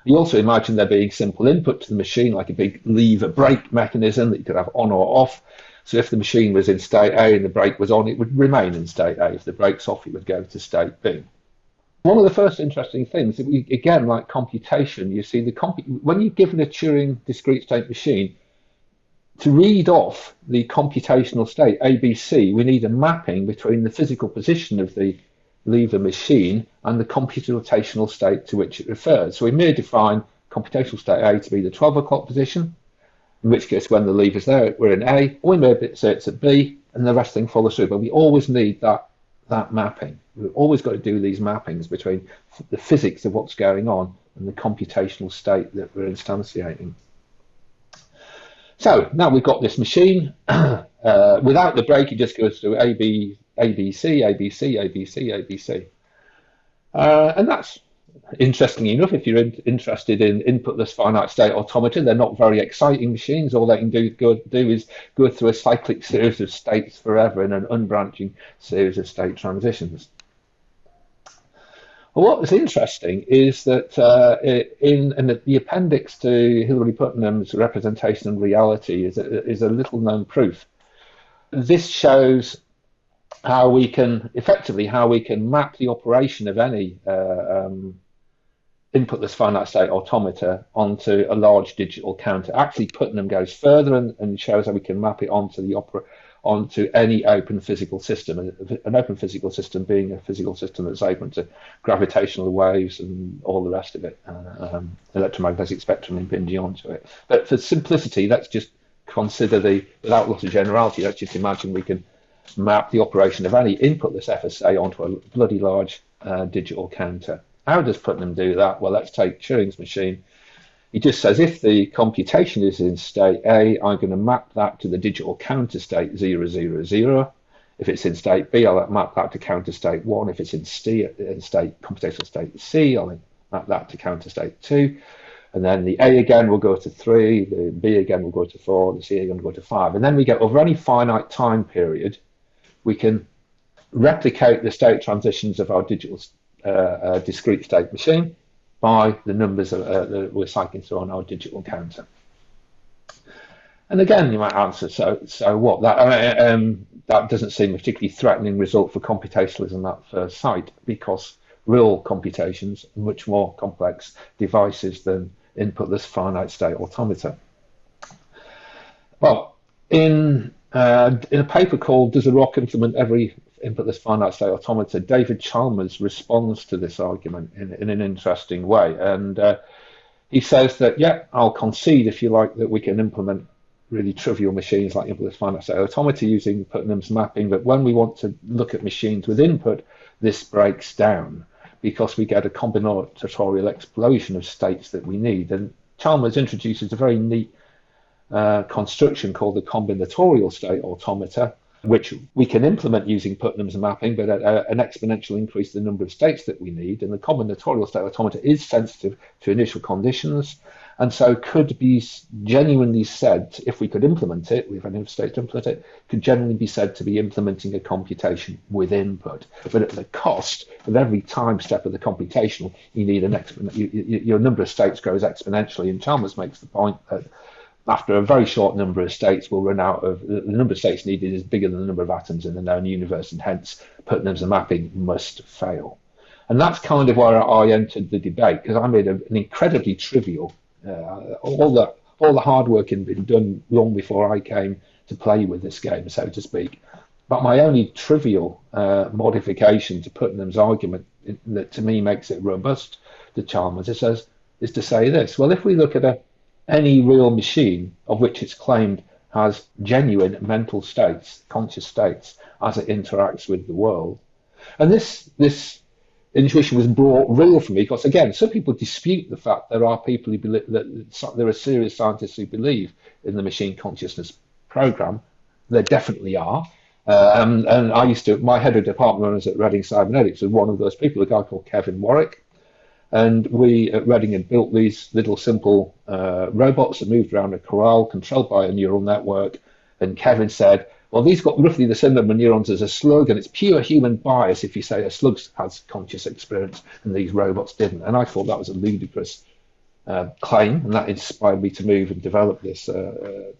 You also imagine there being simple input to the machine, like a big lever brake mechanism that you could have on or off. So if the machine was in state A and the brake was on, it would remain in state A. If the brake's off, it would go to state B. One of the first interesting things, that we, again, like computation, you see when you're given a Turing discrete state machine, to read off the computational state, ABC, we need a mapping between the physical position of the lever machine and the computational state to which it refers. So we may define computational state A to be the 12 o'clock position, in which case when the lever's there, we're in A, or we may say it's at B, and the rest thing follows through. But we always need that mapping. We've always got to do these mappings between the physics of what's going on and the computational state that we're instantiating. So now we've got this machine. Without the break, it just goes through ABC, ABC, ABC, ABC. And that's interesting enough. If you're interested in inputless finite state automata, they're not very exciting machines. All they can do is go through a cyclic series of states forever in an unbranching series of state transitions. Well, what was interesting is that in the appendix to Hilary Putnam's Representation and Reality is a little known proof. This shows how we can map the operation of any inputless finite state automata onto a large digital counter. Actually, Putnam goes further and shows how we can map it onto any open physical system, an open physical system being a physical system that's open to gravitational waves and all the rest of it, electromagnetic spectrum impinging onto it. But for simplicity, let's just consider without loss of generality, let's just imagine we can map the operation of any inputless FSA onto a bloody large digital counter. How does Putnam do that? Well, let's take Turing's machine. He just says if the computation is in state A, I'm going to map that to the digital counter state 0, 0, 0. If it's in state B, I'll map that to counter state 1. If it's in computational state C, I'll map that to counter state 2. And then the A again will go to 3, the B again will go to 4, the C again will go to 5. And then we get over any finite time period, we can replicate the state transitions of our digital discrete state machine by the numbers that we're cycling through on our digital counter. And again, you might answer, so what? That doesn't seem a particularly threatening result for computationalism at first sight, because real computations are much more complex devices than inputless finite state automata. Well, in a paper called "Does a Rock Implement Every Inputless Finite State Automata?" David Chalmers responds to this argument in an interesting way, and he says that, yeah, I'll concede, if you like, that we can implement really trivial machines like inputless finite state automata using Putnam's mapping, but when we want to look at machines with input, this breaks down because we get a combinatorial explosion of states that we need. And Chalmers introduces a very neat construction called the combinatorial state automata, which we can implement using Putnam's mapping, but at an exponential increase in the number of states that we need. And the combinatorial state automata is sensitive to initial conditions, and so could be genuinely said, if we could implement it, we've had enough states to implement it, could genuinely be said to be implementing a computation with input. But at the cost of every time step of the computation, you need your number of states grows exponentially. And Chalmers makes the point that after a very short number of states, we'll run out of the number of states needed is bigger than the number of atoms in the known universe, and hence Putnam's mapping must fail. And that's kind of where I entered the debate, because I made an incredibly trivial. All the hard work had been done long before I came to play with this game, so to speak. But my only trivial modification to Putnam's argument that to me makes it robust to Chalmers is to say this: well, if we look at any real machine of which it's claimed has genuine mental states, conscious states, as it interacts with the world. And this intuition was brought real for me because, again, some people dispute the fact there are people who believe that there are serious scientists who believe in the machine consciousness program. There definitely are. And my head of department when I was at Reading Cybernetics was one of those people, a guy called Kevin Warwick. And we at Reading had built these little simple robots that moved around a corral controlled by a neural network. And Kevin said, well, these got roughly the same number of neurons as a slug, and it's pure human bias if you say a slug has conscious experience and these robots didn't. And I thought that was a ludicrous claim, and that inspired me to move and develop this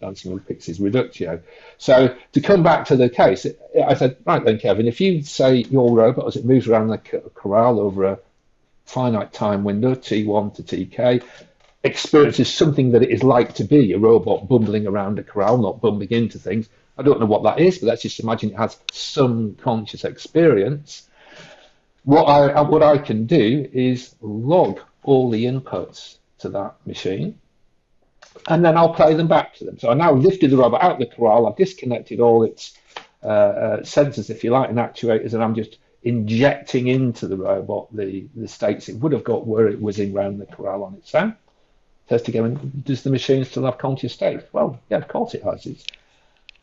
Dancing with Pixies reductio. So to come back to the case, I said, right then, Kevin, if you say your robot, as it moves around the corral over a finite time window, T1 to TK, experiences something that it is like to be a robot bumbling around a corral, not bumping into things. I don't know what that is, but let's just imagine it has some conscious experience. What I can do is log all the inputs to that machine, and then I'll play them back to them. So I now lifted the robot out of the corral, I've disconnected all its sensors, if you like, and actuators, and I'm just injecting into the robot the states it would have got were it whizzing around the corral on its own. Test again, does the machine still have conscious state? Well, yeah, of course it has.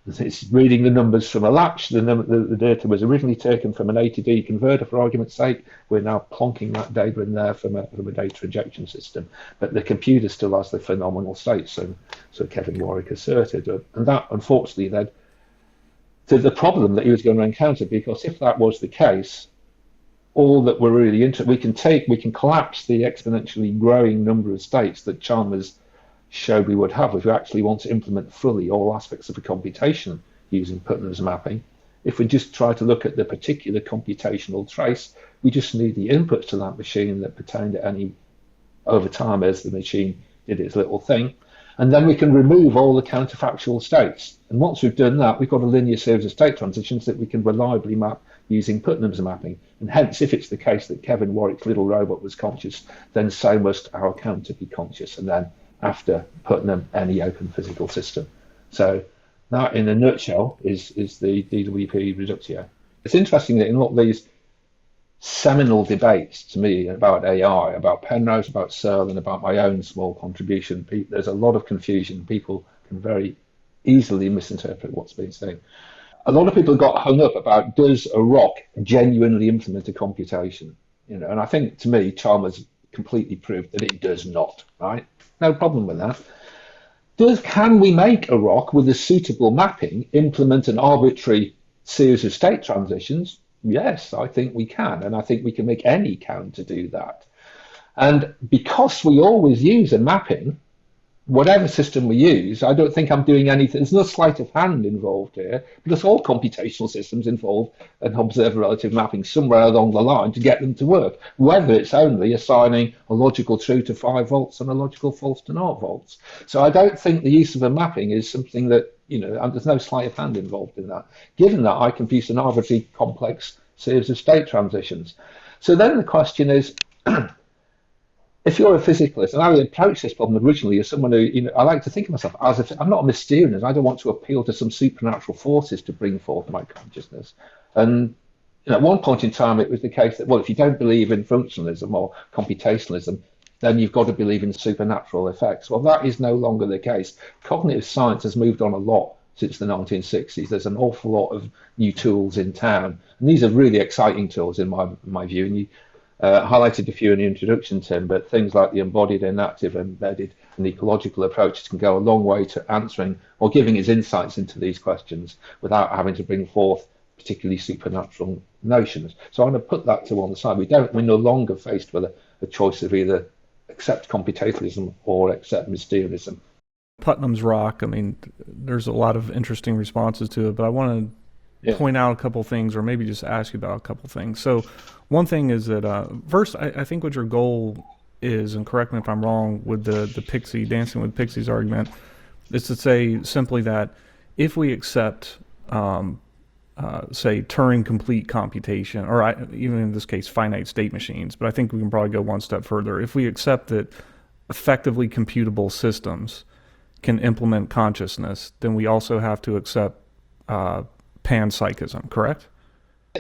It's reading the numbers from a latch. The data was originally taken from an A to D converter, for argument's sake. We're now plonking that data in there from a data injection system. But the computer still has the phenomenal state, so Kevin Warwick asserted. And that, unfortunately, led to the problem that he was going to encounter, because if that was the case, all that we're really interested, we can collapse the exponentially growing number of states that Chalmers showed we would have if we actually want to implement fully all aspects of a computation using Putnam's mapping. If we just try to look at the particular computational trace, we just need the inputs to that machine that pertain to any over time as the machine did its little thing. And then we can remove all the counterfactual states. And once we've done that, we've got a linear series of state transitions that we can reliably map using Putnam's mapping. And hence, if it's the case that Kevin Warwick's little robot was conscious, then so must our counter be conscious. And then after Putnam, any open physical system. So that, in a nutshell, is the DWP reductio. It's interesting that in all these seminal debates, to me, about AI, about Penrose, about Searle, and about my own small contribution, there's a lot of confusion. People can very easily misinterpret what's being said. A lot of people got hung up about, does a rock genuinely implement a computation? And I think, to me, Chalmers completely proved that it does not, right? No problem with that. Can we make a rock with a suitable mapping implement an arbitrary series of state transitions? Yes, I think we can, and I think we can make any counter do that. And because we always use a mapping, whatever system we use, I don't think I'm doing anything. There's no sleight of hand involved here, because all computational systems involve an observer relative mapping somewhere along the line to get them to work, whether it's only assigning a logical true to 5 volts and a logical false to 0 volts. So I don't think the use of a mapping is something that, there's no sleight of hand involved in that. Given that, I can produce an arbitrary complex series of state transitions. So then the question is, if you're a physicalist, and I approached this problem originally as someone who, I like to think of myself as if I'm not a Mysterianist. I don't want to appeal to some supernatural forces to bring forth my consciousness. And at one point in time, it was the case that, well, if you don't believe in functionalism or computationalism, then you've got to believe in supernatural effects. Well, that is no longer the case. Cognitive science has moved on a lot since the 1960s. There's an awful lot of new tools in town, and these are really exciting tools in my view. And you highlighted a few in the introduction, Tim, but things like the embodied, inactive, embedded, and ecological approaches can go a long way to answering or giving us insights into these questions without having to bring forth particularly supernatural notions. So I'm going to put that to one side. We're no longer faced with a choice of either accept computationalism or accept Mysterianism. Putnam's rock, there's a lot of interesting responses to it, but I want to point out a couple things, or maybe just ask you about a couple things. So one thing is that first, I think what your goal is, and correct me if I'm wrong, with the Pixie, Dancing with Pixies argument, is to say simply that if we accept, say, Turing complete computation, or even in this case, finite state machines, but I think we can probably go one step further. If we accept that effectively computable systems can implement consciousness, then we also have to accept panpsychism, correct?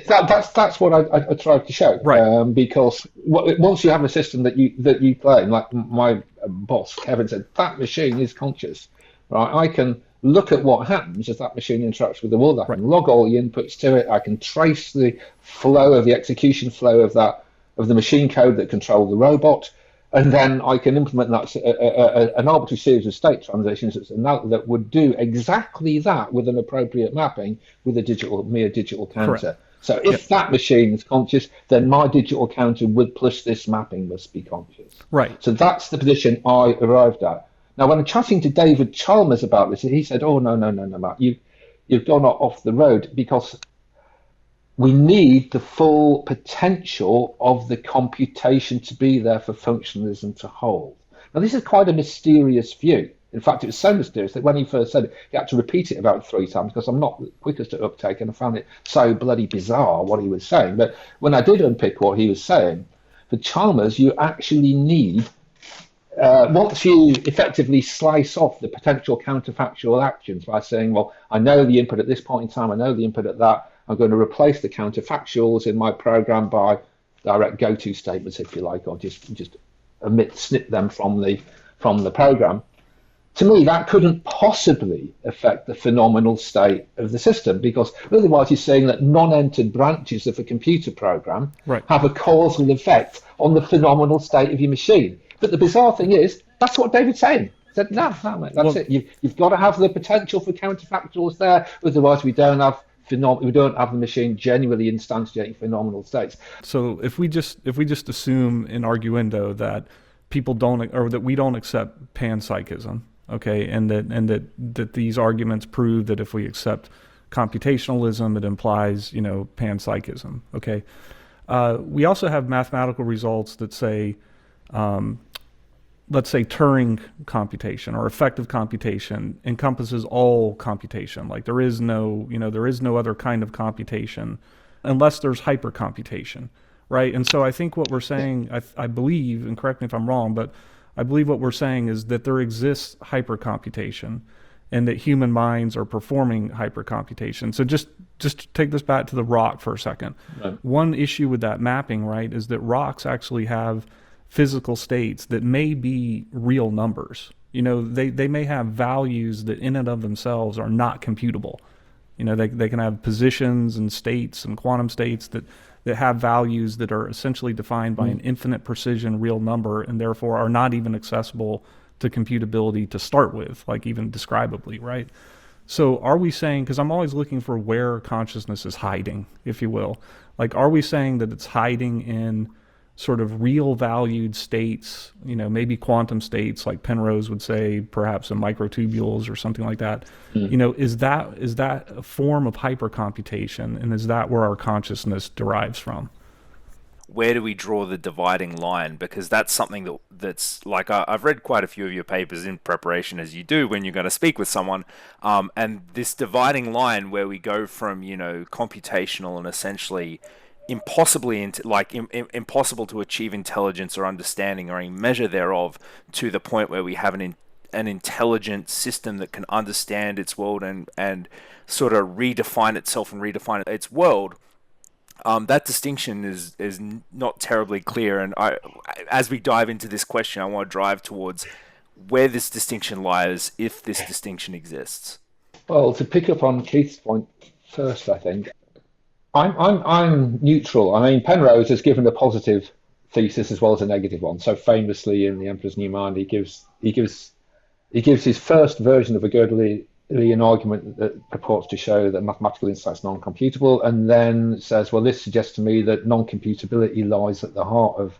That's what I tried to show, right? Because once you have a system that you claim, like my boss Kevin said, that machine is conscious, right? I can look at what happens as that machine interacts with the world. I can log all the inputs to it. I can trace the flow of the execution flow of the machine code that control the robot. And then I can implement an arbitrary series of state transitions that would do exactly that with an appropriate mapping with a mere digital counter. Correct. So if that machine is conscious, then my digital counter plus this mapping must be conscious. Right. So that's the position I arrived at. Now, when I'm chatting to David Chalmers about this, he said, "Oh no, Matt, you've gone off the road, because we need the full potential of the computation to be there for functionalism to hold." Now, this is quite a mysterious view. In fact, it was so mysterious that when he first said it, he had to repeat it about 3 times, because I'm not the quickest at uptake, and I found it so bloody bizarre what he was saying. But when I did unpick what he was saying, for Chalmers, you actually need once you effectively slice off the potential counterfactual actions by saying, well, I know the input at this point in time, I know the input at that, I'm going to replace the counterfactuals in my program by direct go-to statements, if you like, or just snip them from the program. To me, that couldn't possibly affect the phenomenal state of the system, because otherwise you're saying that non-entered branches of a computer program have a causal effect on the phenomenal state of your machine. But the bizarre thing is, that's what David's saying. He said, no, mate, that's it. You've got to have the potential for counterfactuals there, otherwise we don't have the machine genuinely instantiating phenomenal states. So if we just assume in arguendo that people don't, or that we don't accept panpsychism, okay, and that these arguments prove that if we accept computationalism, it implies, panpsychism, okay. We also have mathematical results that say, let's say Turing computation or effective computation encompasses all computation. Like there is no other kind of computation unless there's hypercomputation, right? And so I think what we're saying, I believe, and correct me if I'm wrong, but I believe what we're saying is that there exists hypercomputation and that human minds are performing hypercomputation. So just take this back to the rock for a second. Right. One issue with that mapping, right, is that rocks actually have physical states that may be real numbers. They may have values that in and of themselves are not computable. They can have positions and states and quantum states that have values that are essentially defined by an infinite precision real number, and therefore are not even accessible to computability to start with, like even describably, right? So are we saying, because I'm always looking for where consciousness is hiding, if you will, like are we saying that it's hiding in sort of real valued states, maybe quantum states like Penrose would say, perhaps in microtubules or something like that? Is that a form of hypercomputation, and is that where our consciousness derives from? Where do we draw the dividing line? Because that's something that's like, I've read quite a few of your papers in preparation, as you do when you're going to speak with someone, and this dividing line where we go from computational and essentially impossible to achieve intelligence or understanding or any measure thereof, to the point where we have an intelligent system that can understand its world and sort of redefine itself and redefine its world. That distinction is not terribly clear, and as we dive into this question, I want to drive towards where this distinction lies, if this distinction exists. Well, to pick up on Keith's point first, I think I'm neutral. I mean, Penrose has given a positive thesis as well as a negative one. So famously, in The Emperor's New Mind, he gives his first version of a Gödelian argument that purports to show that mathematical insight is non-computable, and then says, well, this suggests to me that non-computability lies at the heart of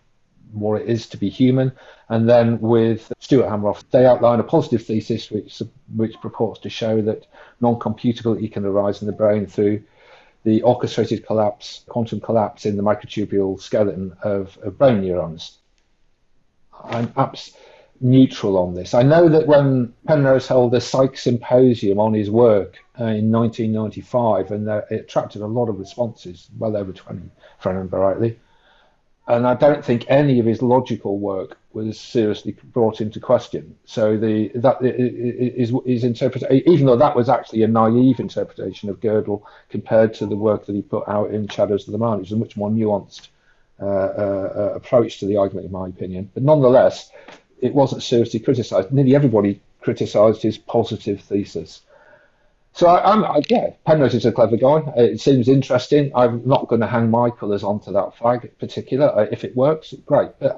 what it is to be human. And then with Stuart Hameroff, they outline a positive thesis which purports to show that non-computability can arise in the brain through the orchestrated quantum collapse in the microtubule skeleton of brain neurons. I'm neutral on this. I know that when Penrose held a psych symposium on his work in 1995, and it attracted a lot of responses, well over 20, if I remember rightly, and I don't think any of his logical work was seriously brought into question. So his interpretation, even though that was actually a naive interpretation of Gödel compared to the work that he put out in Shadows of the Mind, which is a much more nuanced approach to the argument, in my opinion. But nonetheless, it wasn't seriously criticised. Nearly everybody criticised his positive thesis. So Penrose is a clever guy. It seems interesting. I'm not going to hang my colours onto that flag in particular. If it works, great. But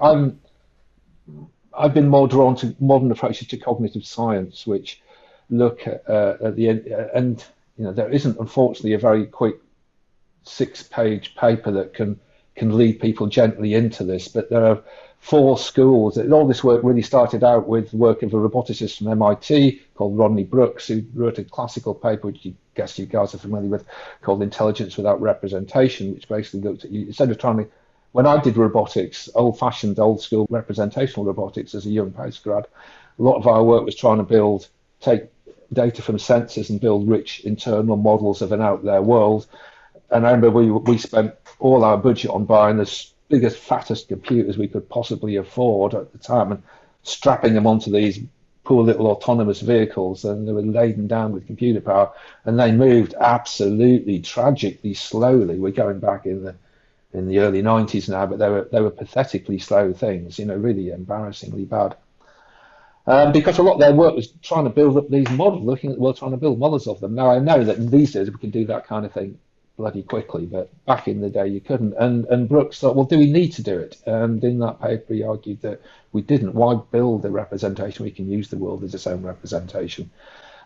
I've been more drawn to modern approaches to cognitive science, which look at the end, and there isn't, unfortunately, a very quick 6-page paper that can lead people gently into this. But there are 4 schools. All this work really started out with the work of a roboticist from MIT called Rodney Brooks, who wrote a classical paper, which I guess you guys are familiar with, called Intelligence Without Representation, which basically looked at, instead of trying to, when I did robotics, old-fashioned, old-school representational robotics as a young postgrad, a lot of our work was trying to take data from sensors and build rich internal models of an out-there world. And I remember we spent all our budget on buying the biggest, fattest computers we could possibly afford at the time, and strapping them onto these poor little autonomous vehicles, and they were laden down with computer power, and they moved absolutely tragically slowly. We're going back in the early 90s now, but they were pathetically slow things, really embarrassingly bad. Because a lot of their work was trying to build up these models, looking at the world, trying to build models of them. Now, I know that these days we can do that kind of thing bloody quickly, but back in the day you couldn't. And Brooks thought, well, do we need to do it? And in that paper he argued that we didn't. Why build a representation? We can use the world as its own representation.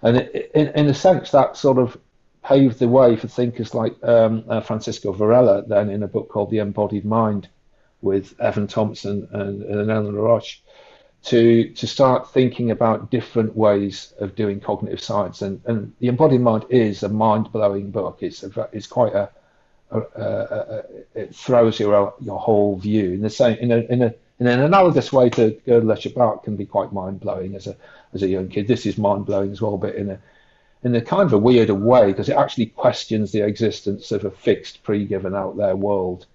And in a sense, that sort of paved the way for thinkers like Francisco Varela, then in a book called The Embodied Mind with Evan Thompson and Eleanor Roche, to start thinking about different ways of doing cognitive science. And The Embodied Mind is a mind-blowing book. It's quite it throws your whole view in the same in an analogous way to Gödel Shabbat can be quite mind-blowing as a young kid. This is mind-blowing as well, but in a kind of a weirder way, because it actually questions the existence of a fixed, pre-given out there world.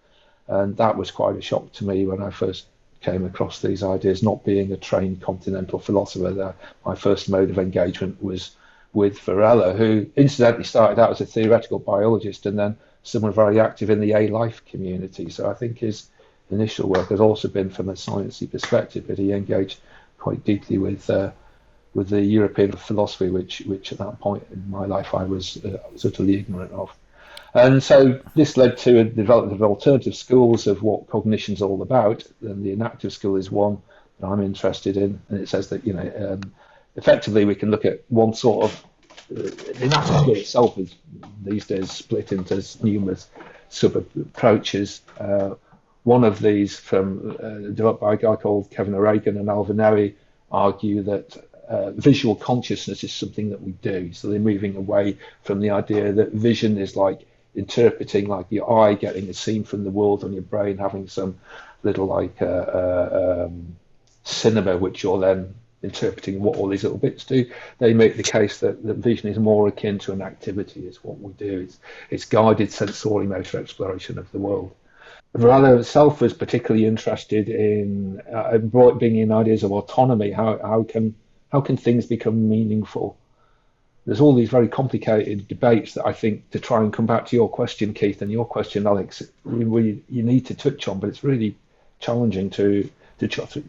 And that was quite a shock to me when I first came across these ideas, not being a trained continental philosopher. My first mode of engagement was with Varela, who incidentally started out as a theoretical biologist and then someone very active in the A-life community. So I think his initial work has also been from a sciencey perspective, but he engaged quite deeply with the European philosophy, which at that point in my life I was totally ignorant of. And so this led to a development of alternative schools of what cognition's all about. And the enactive school is one that I'm interested in. And it says that, effectively we can look at one sort of, the enactive school itself is these days split into numerous sub-approaches. One of these developed by a guy called Kevin O'Regan and Alvin Neri argue that visual consciousness is something that we do. So they're moving away from the idea that vision is like interpreting, like your eye getting a scene from the world, on your brain having some little cinema which you're then interpreting what all these little bits do. They make the case that vision is more akin to an activity. It's what we do. It's guided sensory motor exploration of the world. Varela itself was particularly interested in bringing in ideas of autonomy. How can things become meaningful? There's all these very complicated debates that I think, to try and come back to your question, Keith, and your question, Alex, you need to touch on, but it's really challenging to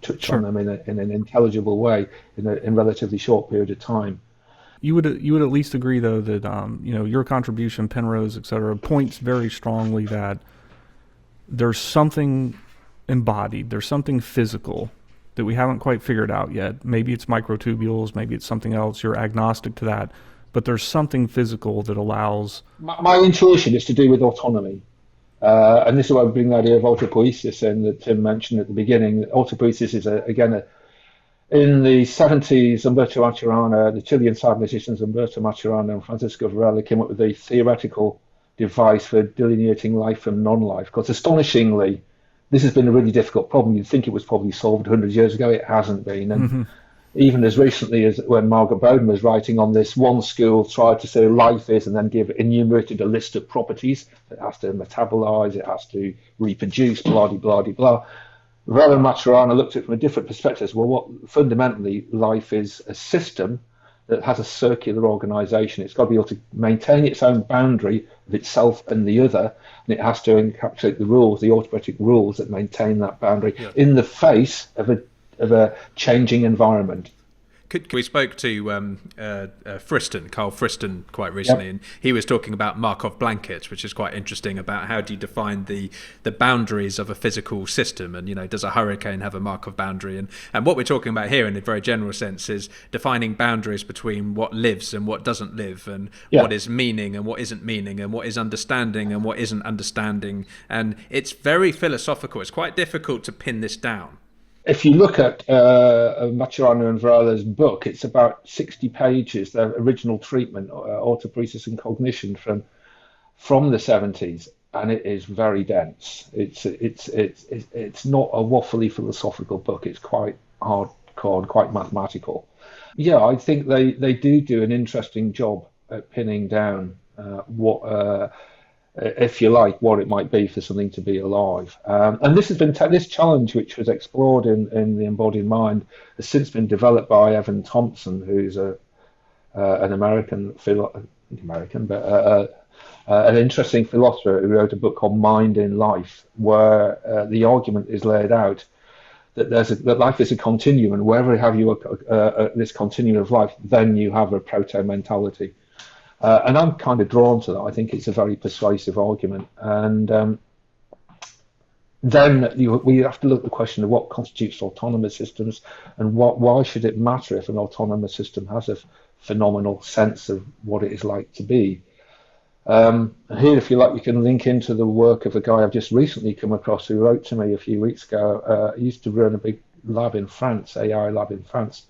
touch on them in an intelligible way in a relatively short period of time. You would at least agree, though, that your contribution, Penrose, etc., points very strongly that there's something embodied, there's something physical that we haven't quite figured out yet. Maybe it's microtubules, maybe it's something else. You're agnostic to that, but there's something physical that allows. My intuition is to do with autonomy, and this is why we bring the idea of autopoiesis in that Tim mentioned at the beginning. Autopoiesis is in the 70s, Umberto Maturana, the Chilean cyberneticians Umberto Maturana and Francisco Varela came up with a theoretical device for delineating life from non-life. Because astonishingly, this has been a really difficult problem. You'd think it was probably solved 100 years ago. It hasn't been. And even as recently as when Margaret Bowden was writing on this, one school tried to say life is, and then enumerated a list of properties. It has to metabolize, it has to reproduce, blah, blah, blah, blah. Varela and Maturana looked at it from a different perspective. Well, what fundamentally life is a system that has a circular organization. It's got to be able to maintain its own boundary of itself and the other, and it has to encapsulate the rules, the automatic rules that maintain that boundary in the face of a changing environment. We spoke to Friston, Carl Friston, quite recently, and he was talking about Markov blankets, which is quite interesting, about how do you define the boundaries of a physical system, and does a hurricane have a Markov boundary? And what we're talking about here, in a very general sense, is defining boundaries between what lives and what doesn't live, and what is meaning and what isn't meaning, and what is understanding and what isn't understanding. And it's very philosophical. It's quite difficult to pin this down. If you look at Maturana and Varela's book, it's about 60 pages, their original treatment, autopoiesis and cognition from the 70s, and it is very dense. It's not a waffly philosophical book. It's quite hardcore and quite mathematical. Yeah, I think they do an interesting job at pinning down what if you like, what it might be for something to be alive. And this has been this challenge, which was explored in the embodied mind, has since been developed by Evan Thompson, who's an an interesting philosopher who wrote a book called Mind in Life, where the argument is laid out that that life is a continuum, and wherever you have this continuum of life, then you have a proto-mentality. And I'm kind of drawn to that. I think it's a very persuasive argument. And then we have to look at the question of what constitutes autonomous systems, and why should it matter if an autonomous system has a phenomenal sense of what it is like to be. And here, if you like, you can link into the work of a guy I've just recently come across who wrote to me a few weeks ago. He used to run a big lab in France, AI lab in France.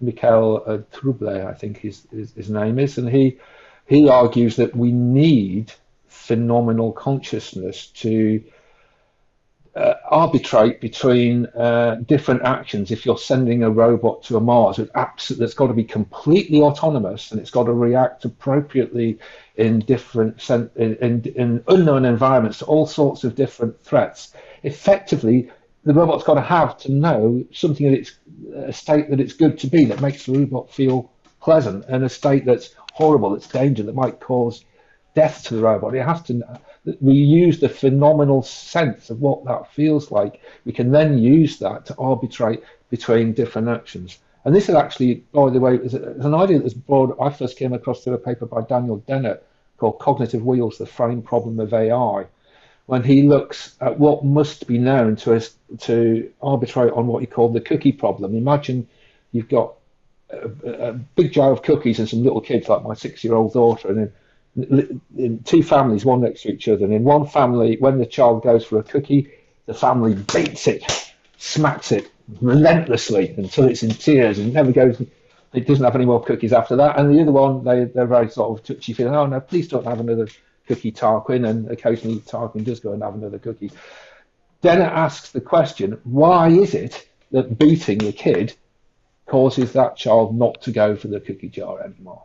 Michael Trouble, I think his name is, and he argues that we need phenomenal consciousness to arbitrate between different actions. If you're sending a robot to a Mars, that's got to be completely autonomous, and it's got to react appropriately in different in unknown environments to all sorts of different threats. Effectively, the robot's got to have to know something that it's a state that it's good to be, that makes the robot feel pleasant, and a state that's horrible, that's danger, that might cause death to the robot. It has to. We use the phenomenal sense of what that feels like. We can then use that to arbitrate between different actions. And this is actually, by the way, is an idea that was brought. I first came across through a paper by Daniel Dennett called "Cognitive Wheels: The Frame Problem of AI," when he looks at what must be known to arbitrate on what he called the cookie problem. Imagine you've got a big jar of cookies and some little kids, like my 6-year-old daughter, and in two families, one next to each other. And in one family, when the child goes for a cookie, the family beats it, smacks it relentlessly until it's in tears and never goes. It doesn't have any more cookies after that. And the other one, they're very sort of touchy, feeling, oh no, please don't have another cookie, Tarquin. And occasionally Tarquin does go and have another cookie. Dennett asks the question, why is it that beating the kid causes that child not to go for the cookie jar anymore?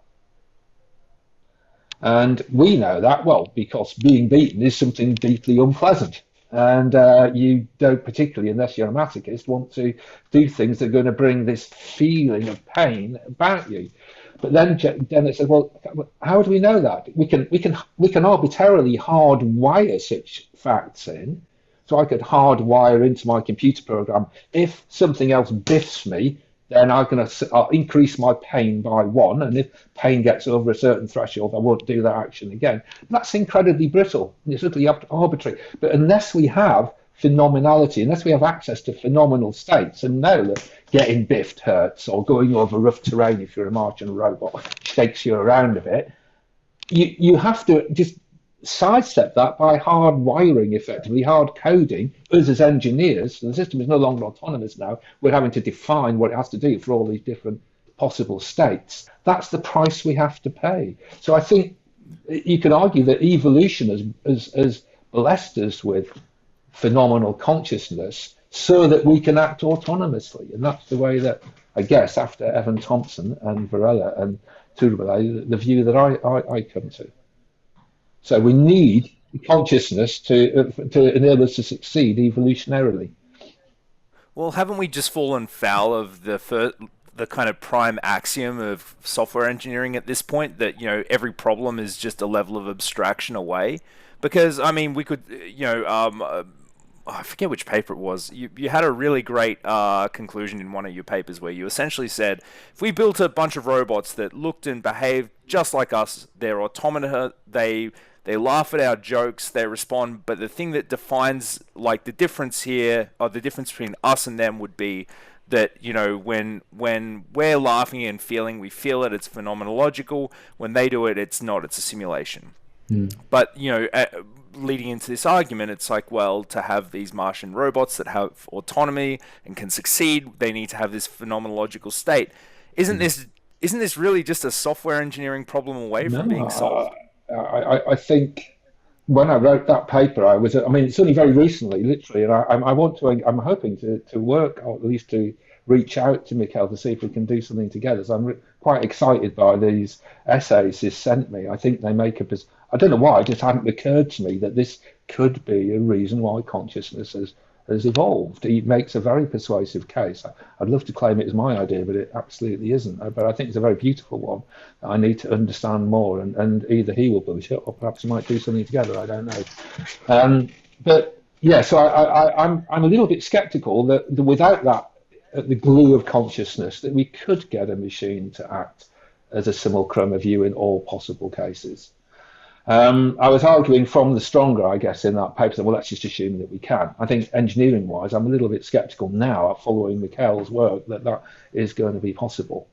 And we know that, well, because being beaten is something deeply unpleasant. And you don't particularly, unless you're a masochist, want to do things that are going to bring this feeling of pain about you. But then Dennett said, well, how do we know that? We can arbitrarily hardwire such facts in. So I could hardwire into my computer program, if something else biffs me, then I'll increase my pain by 1, and if pain gets over a certain threshold, I won't do that action again. That's incredibly brittle. It's literally arbitrary. But unless we have phenomenality, unless we have access to phenomenal states and know that getting biffed hurts, or going over rough terrain, if you're a Martian robot, shakes you around a bit, you have to just sidestep that by hard wiring, effectively hard coding us as engineers. So the system is no longer autonomous now. We're having to define what it has to do for all these different possible states. That's the price we have to pay. So I think you could argue that evolution has blessed us with phenomenal consciousness so that we can act autonomously. And that's the way that, I guess, after Evan Thompson and Varela and Turbelay, the view that I come to. So we need consciousness to enable us to succeed evolutionarily. Well, haven't we just fallen foul of the kind of prime axiom of software engineering at this point, that every problem is just a level of abstraction away? Because I mean, we could I forget which paper it was. You had a really great conclusion in one of your papers where you essentially said, if we built a bunch of robots that looked and behaved just like us, they're automata, they laugh at our jokes, they respond, but the thing that defines, like, the difference here, or the difference between us and them, would be that, when we're laughing and feeling, we feel it, it's phenomenological. When they do it, it's not, it's a simulation. But, leading into this argument, it's like, well, to have these Martian robots that have autonomy and can succeed, they need to have this phenomenological state. Isn't this really just a software engineering problem away from being solved? I think when I wrote that paper, it's only very recently, literally, and I'm hoping to work, or at least to reach out to Mikhail to see if we can do something together. So I'm quite excited by these essays he's sent me. I think they make up I don't know why, it just hadn't occurred to me that this could be a reason why consciousness has evolved. He makes a very persuasive case. I'd love to claim it as my idea, but it absolutely isn't. But I think it's a very beautiful one that I need to understand more, and either he will publish it, or perhaps we might do something together. I don't know. But yeah, so I'm a little bit sceptical that without that, the glue of consciousness, that we could get a machine to act as a simulacrum of you in all possible cases. I was arguing from the stronger, I guess, in that paper, well, let's just assume that we can. I think engineering-wise, I'm a little bit sceptical now, following Mikhail's work, that is going to be possible.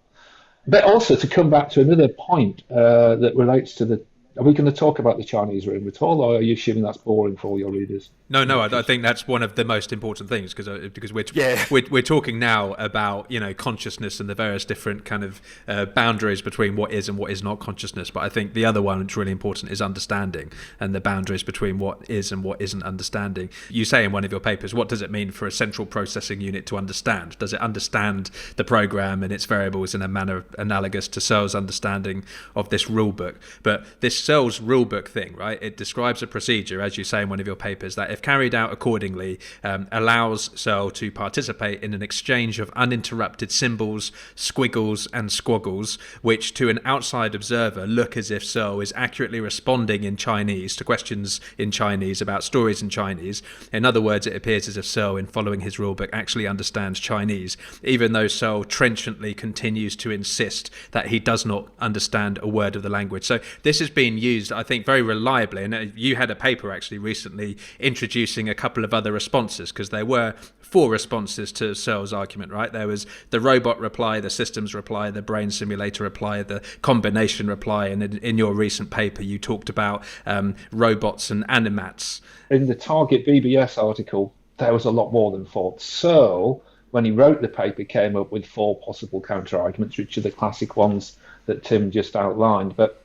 But also, to come back to another point that relates to the... Are we going to talk about the Chinese room at all, or are you assuming that's boring for all your readers? No, I think that's one of the most important things, because we're talking now about, you know, consciousness and the various different kind of boundaries between what is and what is not consciousness. But I think the other one that's really important is understanding, and the boundaries between what is and what isn't understanding. You say in one of your papers, what does it mean for a central processing unit to understand? Does it understand the program and its variables in a manner analogous to Searle's understanding of this rulebook? But this Searle's rulebook thing, right? It describes a procedure, as you say in one of your papers, that if carried out accordingly, allows Searle to participate in an exchange of uninterrupted symbols, squiggles and squaggles, which to an outside observer look as if Searle is accurately responding in Chinese to questions in Chinese about stories in Chinese. In other words, it appears as if Searle, in following his rulebook, actually understands Chinese, even though Searle trenchantly continues to insist that he does not understand a word of the language. So this has been used, I think, very reliably, and you had a paper actually recently introducing a couple of other responses, because there were 4 responses to Searle's argument, right? There was the robot reply, the systems reply, the brain simulator reply, the combination reply, and in your recent paper you talked about robots and animats. In the Target BBS article, there was a lot more than 4. Searle, when he wrote the paper, came up with 4 possible counter-arguments, which are the classic ones that Tim just outlined. But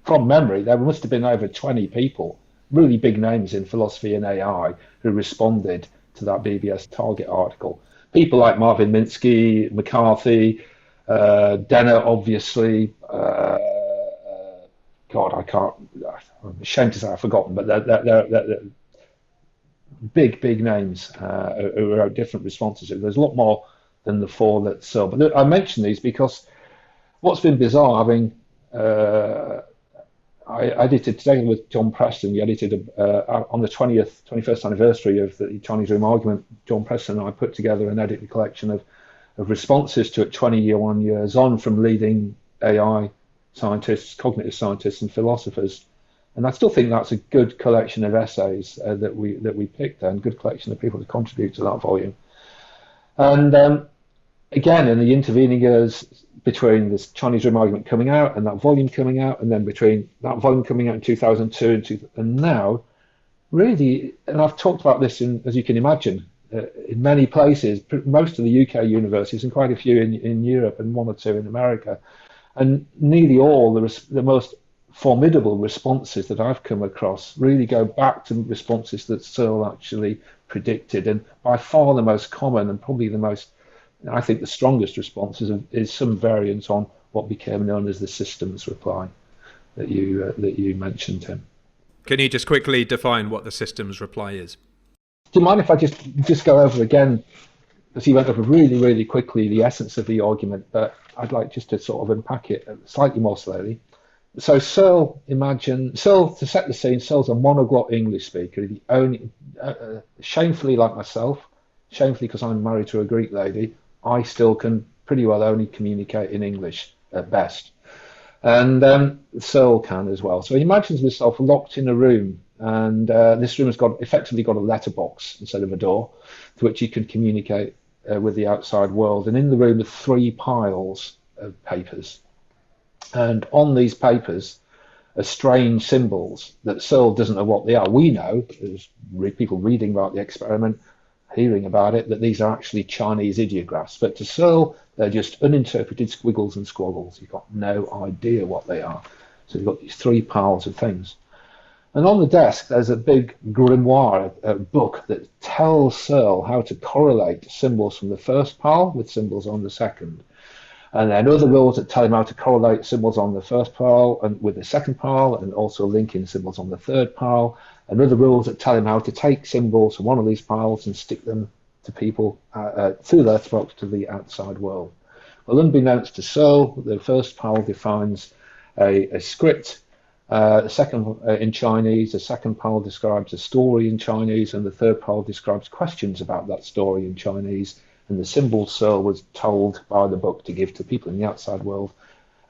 from memory, there must have been over 20 people, really big names in philosophy and AI, who responded to that BBS Target article. People like Marvin Minsky, McCarthy, Denner, obviously. God, I'm ashamed to say I've forgotten, but they're big names who wrote different responses. There's a lot more than the 4 that Searle. But I mention these because what's been bizarre, having I edited, today with John Preston, we edited on the 21st anniversary of the Chinese room argument. John Preston and I put together an edited collection of responses to it 21 years on, from leading AI scientists, cognitive scientists and philosophers. And I still think that's a good collection of essays that we picked, and good collection of people to contribute to that volume. And again, in the intervening years, between this Chinese room argument coming out and that volume coming out, and then between that volume coming out in 2002 and now, really, and I've talked about this, as you can imagine, in many places, most of the UK universities and quite a few in Europe and 1 or 2 in America, and nearly all the most formidable responses that I've come across really go back to responses that Searle actually predicted, and by far the most common and probably the most, I think, the strongest response is some variant on what became known as the systems reply that you mentioned, Tim. Can you just quickly define what the systems reply is? Do you mind if I just go over again, because he went over really quickly the essence of the argument, but I'd like just to sort of unpack it slightly more slowly. So Searle, to set the scene, Searle's a monoglot English speaker, the only, shamefully like myself, shamefully because I'm married to a Greek lady, I still can pretty well only communicate in English at best. And Searle can as well. So he imagines himself locked in a room, and this room has effectively got a letterbox instead of a door, to which he can communicate with the outside world. And in the room are 3 piles of papers. And on these papers are strange symbols that Searle doesn't know what they are. We know, there's people reading about the experiment, hearing about it, that these are actually Chinese ideographs. But to Searle, they're just uninterpreted squiggles and squaggles. You've got no idea what they are. So you've got these 3 piles of things. And on the desk, there's a big grimoire, a book that tells Searle how to correlate symbols from the first pile with symbols on the second. And then other rules that tell him how to correlate symbols on the first pile and with the second pile, and also linking symbols on the third pile. And other rules that tell him how to take symbols from one of these piles and stick them to people through the letterbox to the outside world. Well, unbeknownst to Searle, the first pile defines a script, the second in Chinese, the second pile describes a story in Chinese, and the third pile describes questions about that story in Chinese. And the symbols Searle was told by the book to give to people in the outside world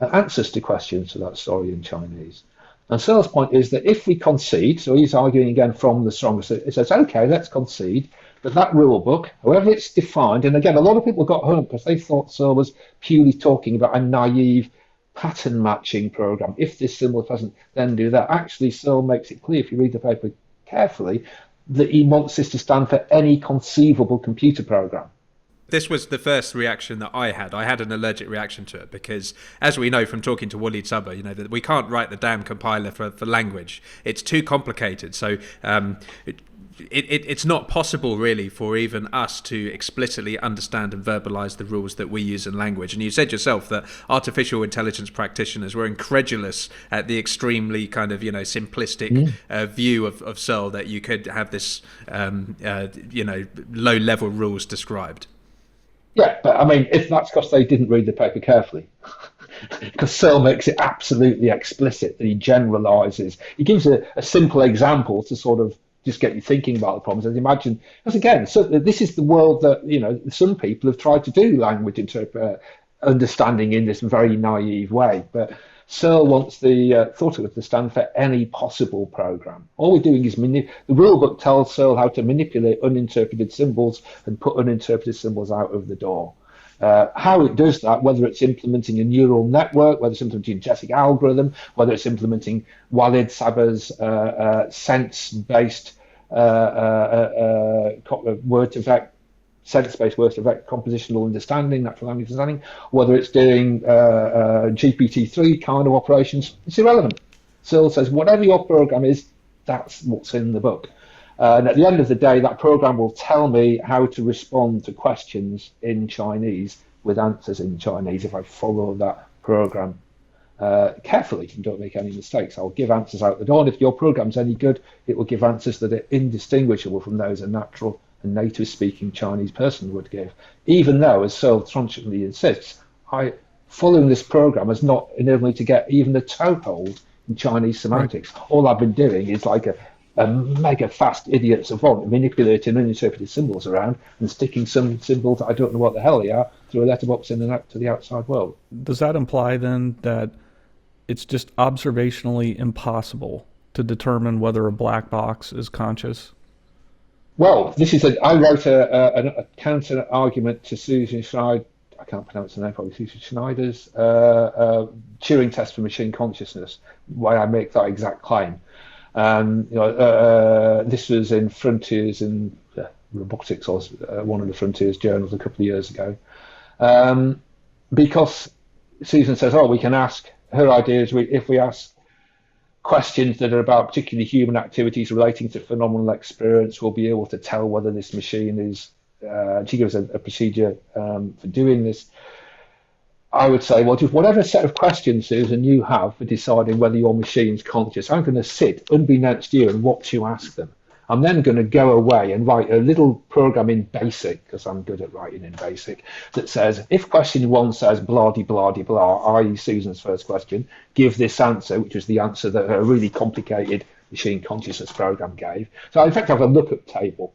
answers to questions to that story in Chinese. And Searle's point is that if we concede, so he's arguing again from the strongest, it says, okay, let's concede, but that rule book, however it's defined, and again, a lot of people got hung because they thought Searle was purely talking about a naive pattern matching program. If this symbol doesn't, then do that. Actually, Searle makes it clear, if you read the paper carefully, that he wants this to stand for any conceivable computer program. This was the first reaction that I had. I had an allergic reaction to it because, as we know from talking to Wally Tubber, that we can't write the damn compiler for language. It's too complicated. So it's not possible, really, for even us to explicitly understand and verbalize the rules that we use in language. And you said yourself that artificial intelligence practitioners were incredulous at the extremely kind of, simplistic view of Searle that you could have this, low-level rules described. Yeah, but I mean, if that's because they didn't read the paper carefully, because Searle makes it absolutely explicit that he generalizes. He gives a simple example to sort of just get you thinking about the problems. And imagine, because again, so this is the world that, some people have tried to do language understanding in this very naive way. But Searle wants the thought of it to stand for any possible program. All we're doing is the rule book tells Searle how to manipulate uninterpreted symbols and put uninterpreted symbols out of the door. How it does that, whether it's implementing a neural network, whether it's implementing a genetic algorithm, whether it's implementing Walid Saba's sense-based word-to-vec, sense-based word-to-vec compositional understanding, natural language understanding, whether it's doing GPT-3 kind of operations, it's irrelevant. Searle says whatever your program is, that's what's in the book. And at the end of the day, that program will tell me how to respond to questions in Chinese with answers in Chinese if I follow that program carefully and don't make any mistakes. I'll give answers out the door, and if your program's any good, it will give answers that are indistinguishable from those a natural and native speaking Chinese person would give, even though, as Searle truncately insists, following this program has not enabled me to get even a toehold in Chinese semantics. Right. All I've been doing is like a mega fast idiot savant manipulating uninterpreted symbols around and sticking some symbols that I don't know what the hell they are through a letterbox in and out to the outside world. Does that imply then that it's just observationally impossible to determine whether a black box is conscious? Well, I wrote a counter argument to Susan Schneider, I can't pronounce the name, probably Susan Schneider's Turing test for machine consciousness, why I make that exact claim. This was in Frontiers in Robotics, or one of the Frontiers journals a couple of years ago. Because Susan says, we can ask, her idea is if we ask questions that are about particularly human activities relating to phenomenal experience, we'll be able to tell whether this machine is, she gives a procedure for doing this. I would say, well, just whatever set of questions, Susan, you have for deciding whether your machine's conscious, I'm going to sit unbeknownst to you and watch you ask them. I'm then going to go away and write a little program in BASIC, because I'm good at writing in BASIC, that says, if question one says blah-de-blah-de-blah, i.e. Susan's first question, give this answer, which was the answer that a really complicated machine consciousness program gave. So I in fact have a lookup table.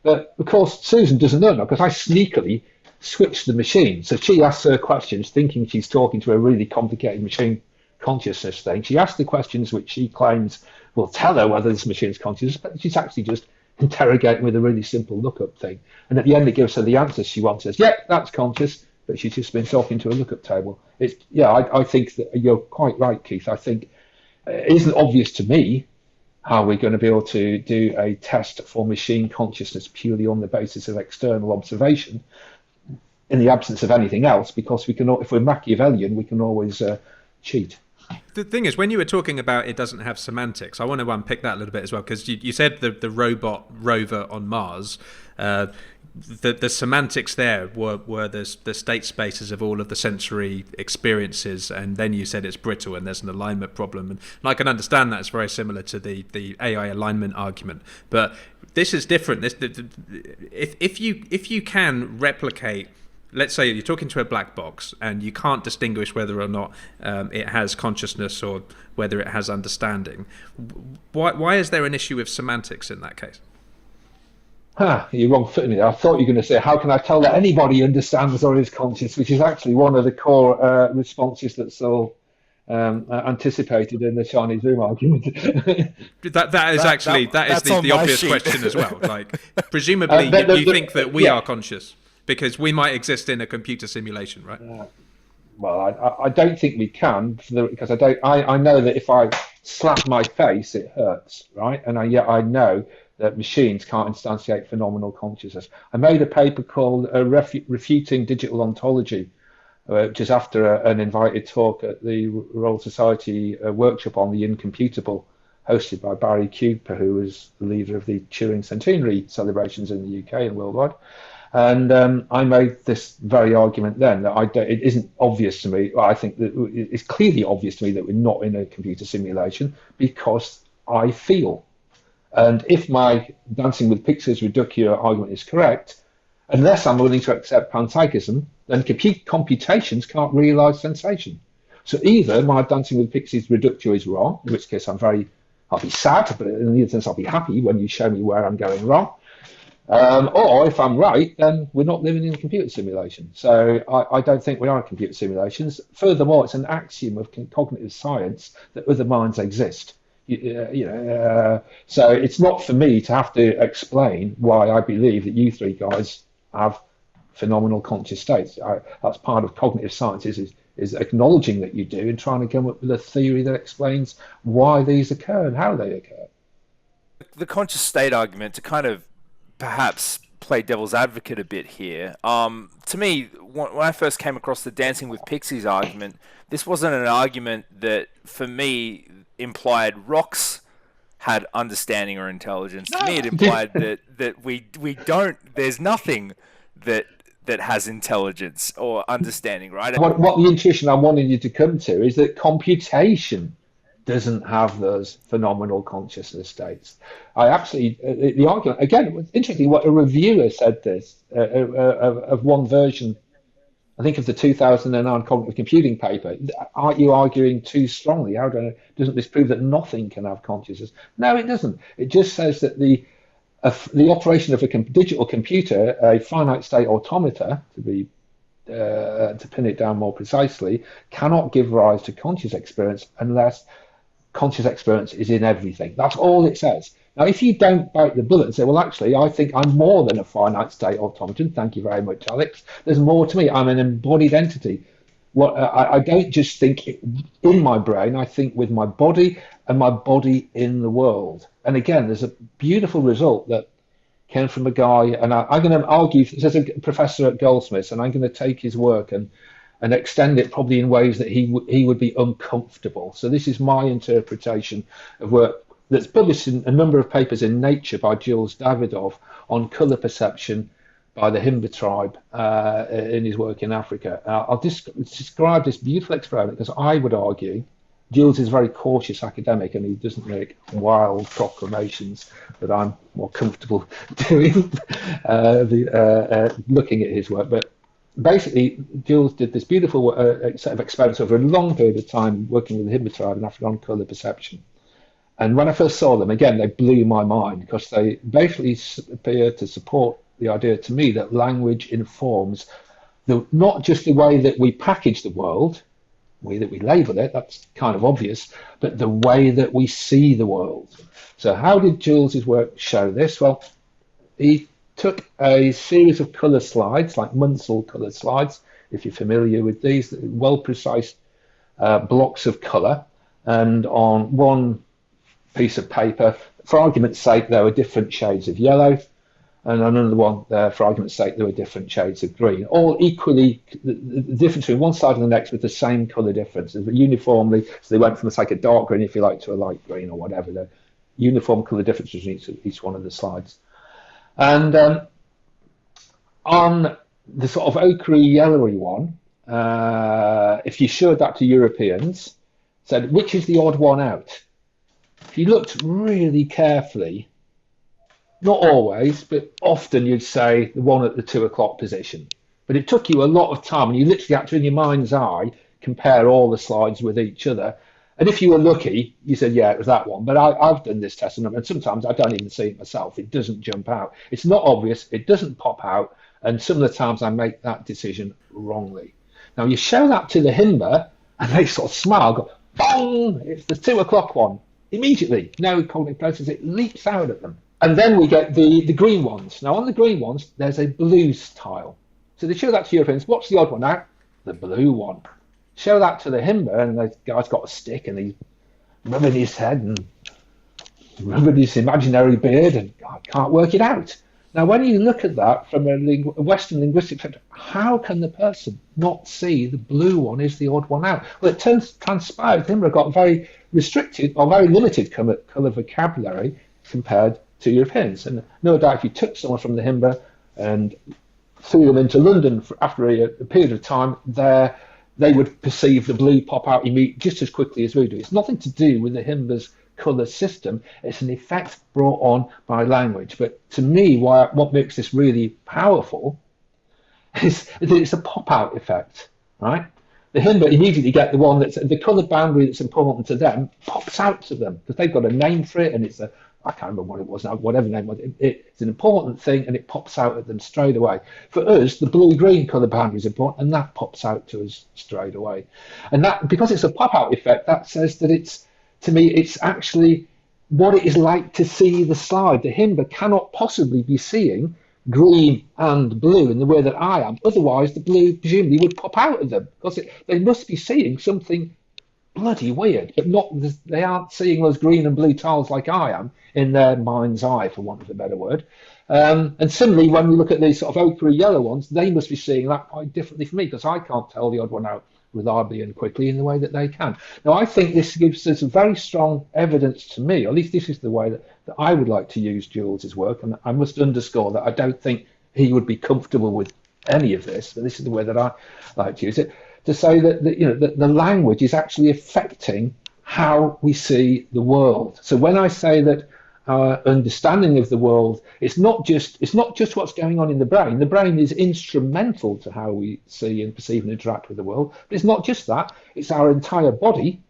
But of course, Susan doesn't know because I sneakily switched the machine. So she asks her questions thinking she's talking to a really complicated machine consciousness thing. She asks the questions which she claims will tell her whether this machine is conscious, but she's actually just interrogating with a really simple lookup thing. And at the end, it gives her the answers she wants. Says, yeah, that's conscious, but she's just been talking to a lookup table. I think that you're quite right, Keith. I think it isn't obvious to me how we're going to be able to do a test for machine consciousness purely on the basis of external observation in the absence of anything else, because if we're Machiavellian, we can always cheat. The thing is, when you were talking about it doesn't have semantics, I want to unpick that a little bit as well, because you said the robot rover on Mars the semantics there were the state spaces of all of the sensory experiences, and then you said it's brittle and there's an alignment problem, and I can understand that it's very similar to the AI alignment argument, but this is different. If you can replicate, let's say you're talking to a black box and you can't distinguish whether or not it has consciousness or whether it has understanding, why is there an issue with semantics in that case? You're wrong footing it. I thought you were going to say, how can I tell that anybody understands or is conscious, which is actually one of the core responses that Searle anticipated in the Chinese room argument. that is the obvious question as well. Like, presumably you think that we are conscious because we might exist in a computer simulation, right? Well, I don't think we can, because I know that if I slap my face, it hurts, right? And yet I know that machines can't instantiate phenomenal consciousness. I made a paper called Refuting Digital Ontology, which is after an invited talk at the Royal Society workshop on the incomputable, hosted by Barry Cooper, who was the leader of the Turing centenary celebrations in the UK and worldwide. And I made this very argument then that it isn't obvious to me. Well, I think that it's clearly obvious to me that we're not in a computer simulation because I feel. And if my Dancing with Pixies reductio argument is correct, unless I'm willing to accept Panpsychism, then computations can't realise sensation. So either my Dancing with Pixies reductio is wrong, in which case I'll be sad, but in the other sense I'll be happy when you show me where I'm going wrong. Or if I'm right, then we're not living in a computer simulation. So I don't think we are in computer simulations. Furthermore, it's an axiom of cognitive science that other minds exist. So it's not for me to have to explain why I believe that you three guys have phenomenal conscious states. That's part of cognitive science is acknowledging that you do and trying to come up with a theory that explains why these occur and how they occur. The conscious state argument, to kind of perhaps play devil's advocate a bit here, to me, when I first came across the Dancing with Pixies argument, this wasn't an argument that, for me, implied rocks had understanding or intelligence. To me, it implied that we don't. There's nothing that has intelligence or understanding, right? What the intuition I wanted you to come to is that computation doesn't have those phenomenal consciousness states. The argument again. It's interesting what a reviewer said this of one version. I think of the 2009 cognitive computing paper. Aren't you arguing too strongly? Doesn't this prove that nothing can have consciousness? No, it doesn't. It just says that the operation of a digital computer, a finite state automata, to pin it down more precisely, cannot give rise to conscious experience unless conscious experience is in everything. That's all it says. Now, if you don't bite the bullet and say, well, actually, I think I'm more than a finite state automaton. Thank you very much, Alex. There's more to me. I'm an embodied entity. I don't just think in my brain. I think with my body and my body in the world. And again, there's a beautiful result that came from a guy, and I'm going to argue, there's a professor at Goldsmiths, and I'm going to take his work and extend it probably in ways that he would be uncomfortable. So this is my interpretation of work that's published in a number of papers in Nature by Jules Davidov on colour perception by the Himba tribe in his work in Africa. I'll describe this beautiful experiment because I would argue Jules is a very cautious academic and he doesn't make wild proclamations that I'm more comfortable doing looking at his work. But basically, Jules did this beautiful set of experiments over a long period of time working with the Himba tribe in Africa on colour perception. And when I first saw them, again, they blew my mind because they basically appear to support the idea to me that language informs not just the way that we package the world, the way that we label it, that's kind of obvious, but the way that we see the world. So how did Jules's work show this? Well, he took a series of colour slides, like Munsell colour slides, if you're familiar with these, well-precise blocks of colour, and on one piece of paper, for argument's sake, there were different shades of yellow, and on another one, for argument's sake, there were different shades of green, all equally, the difference between one side and the next with the same colour differences, but uniformly, so they went from like a dark green, if you like, to a light green or whatever, the uniform colour differences in each one of the slides. And on the sort of ochre yellowy one, if you showed that to Europeans, said, which is the odd one out? If you looked really carefully, not always, but often you'd say the one at the 2 o'clock position. But it took you a lot of time, and you literally had to, in your mind's eye, compare all the slides with each other. And if you were lucky, you said, yeah, it was that one. But I've done this test, and sometimes I don't even see it myself. It doesn't jump out. It's not obvious. It doesn't pop out. And some of the times I make that decision wrongly. Now, you show that to the Himba, and they sort of smile, go, bong, it's the 2 o'clock one. Immediately, no cognitive process, it leaps out at them. And then we get the green ones. Now, on the green ones, there's a blue tile. So they show that to Europeans. What's the odd one out? The blue one. Show that to the Himba, and the guy's got a stick, and he's rubbing his head and rubbing his imaginary beard, and I can't work it out. Now, when you look at that from a Western linguistic perspective, how can the person not see the blue one is the odd one out? Well, it transpired Himba got very restricted or very limited colour vocabulary compared to Europeans. And no doubt if you took someone from the Himba and threw them into London after a period of time, they would perceive the blue pop out immediately just as quickly as we do. It's nothing to do with the Himba's colour system. It's an effect brought on by language. But to me, what makes this really powerful is that it's a pop-out effect, right? The Himba immediately get the one that's the colour boundary that's important to them pops out to them because they've got a name for it, and it's I can't remember what it was now, whatever name it was. It's an important thing, and it pops out at them straight away. For us, the blue-green colour boundary is important, and that pops out to us straight away. And that, because it's a pop-out effect, that says that to me, it's actually what it is like to see the slide. The Himba cannot possibly be seeing green and blue in the way that I am. Otherwise, the blue presumably would pop out of them because they must be seeing something bloody weird, but they aren't seeing those green and blue tiles like I am in their mind's eye, for want of a better word. And similarly, when we look at these sort of ochre yellow ones, they must be seeing that quite differently from me because I can't tell the odd one out reliably and quickly in the way that they can. Now, I think this gives us very strong evidence to me, or at least this is the way that I would like to use Jules's work, and I must underscore that I don't think he would be comfortable with any of this, but this is the way that I like to use it, to say that the language is actually affecting how we see the world. So when I say that our understanding of the world, it's not just what's going on in the brain. The brain is instrumental to how we see and perceive and interact with the world. But it's not just that, it's our entire body,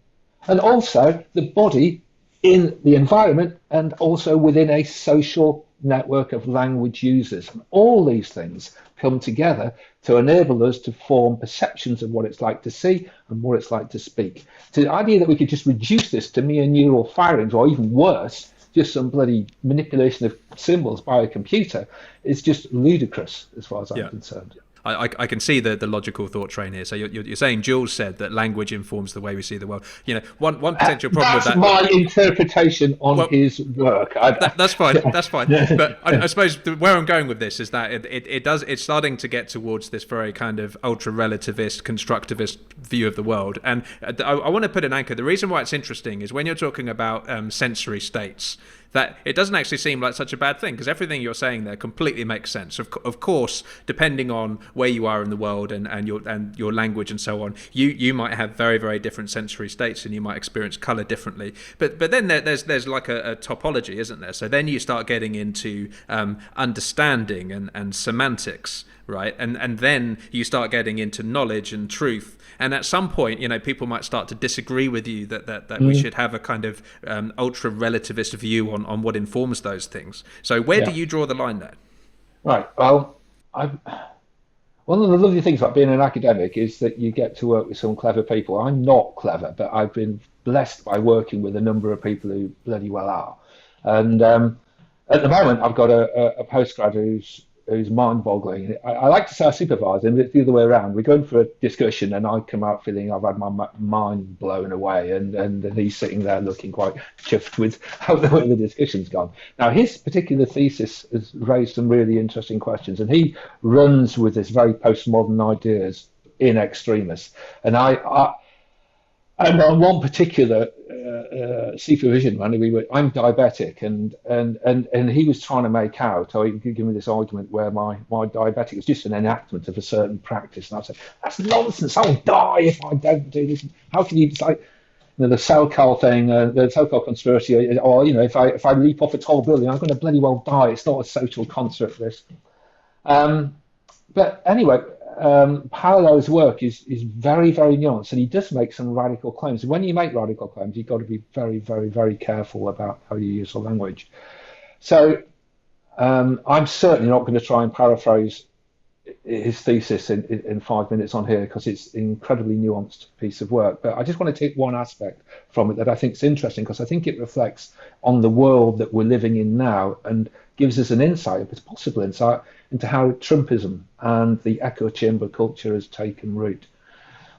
and also the body in the environment, and also within a social network of language users. And all these things come together to enable us to form perceptions of what it's like to see and what it's like to speak. So the idea that we could just reduce this to mere neural firings, or even worse, just some bloody manipulation of symbols by a computer, is just ludicrous as far as I'm concerned. I can see the logical thought train here. So you're saying Jules said that language informs the way we see the world. One potential problem with that. That's my interpretation on his work. That's fine. That's fine. But I suppose where I'm going with this is that it's starting to get towards this very kind of ultra relativist, constructivist view of the world. And I want to put an anchor. The reason why it's interesting is when you're talking about sensory states, that it doesn't actually seem like such a bad thing, because everything you're saying there completely makes sense. Of course, depending on where you are in the world and your language and so on, you might have very, very different sensory states, and you might experience color differently. But then there's like a topology, isn't there? So then you start getting into understanding and semantics, right? And then you start getting into knowledge and truth. And at some point, people might start to disagree with you that we should have a kind of ultra relativist view on what informs those things. So where do you draw the line there? Right. Well, one of the lovely things about being an academic is that you get to work with some clever people. I'm not clever, but I've been blessed by working with a number of people who bloody well are. And at the moment, I've got a postgrad who's mind-boggling. I like to say I supervise him, but it's the other way around. We go in for a discussion, and I come out feeling I've had my mind blown away, and he's sitting there looking quite chuffed with how the discussion's gone. Now, his particular thesis has raised some really interesting questions, and he runs with this very postmodern ideas in extremis. And on one particular supervision when I'm diabetic, and he was trying to make out, or he could give me this argument where my diabetic was just an enactment of a certain practice, and I said, that's nonsense, I'll die if I don't do this. How can you, it's like, the Searle thing, the Searle conspiracy, or if I leap off a tall building, I'm going to bloody well die. It's not a social construct, this. But anyway, Paolo's work is very, very nuanced, and he does make some radical claims. When you make radical claims, you've got to be very, very, very careful about how you use the language. So I'm certainly not going to try and paraphrase his thesis in 5 minutes on here, because it's an incredibly nuanced piece of work. But I just want to take one aspect from it that I think is interesting, because I think it reflects on the world that we're living in now and gives us an insight, a possible insight, into how Trumpism and the echo chamber culture has taken root.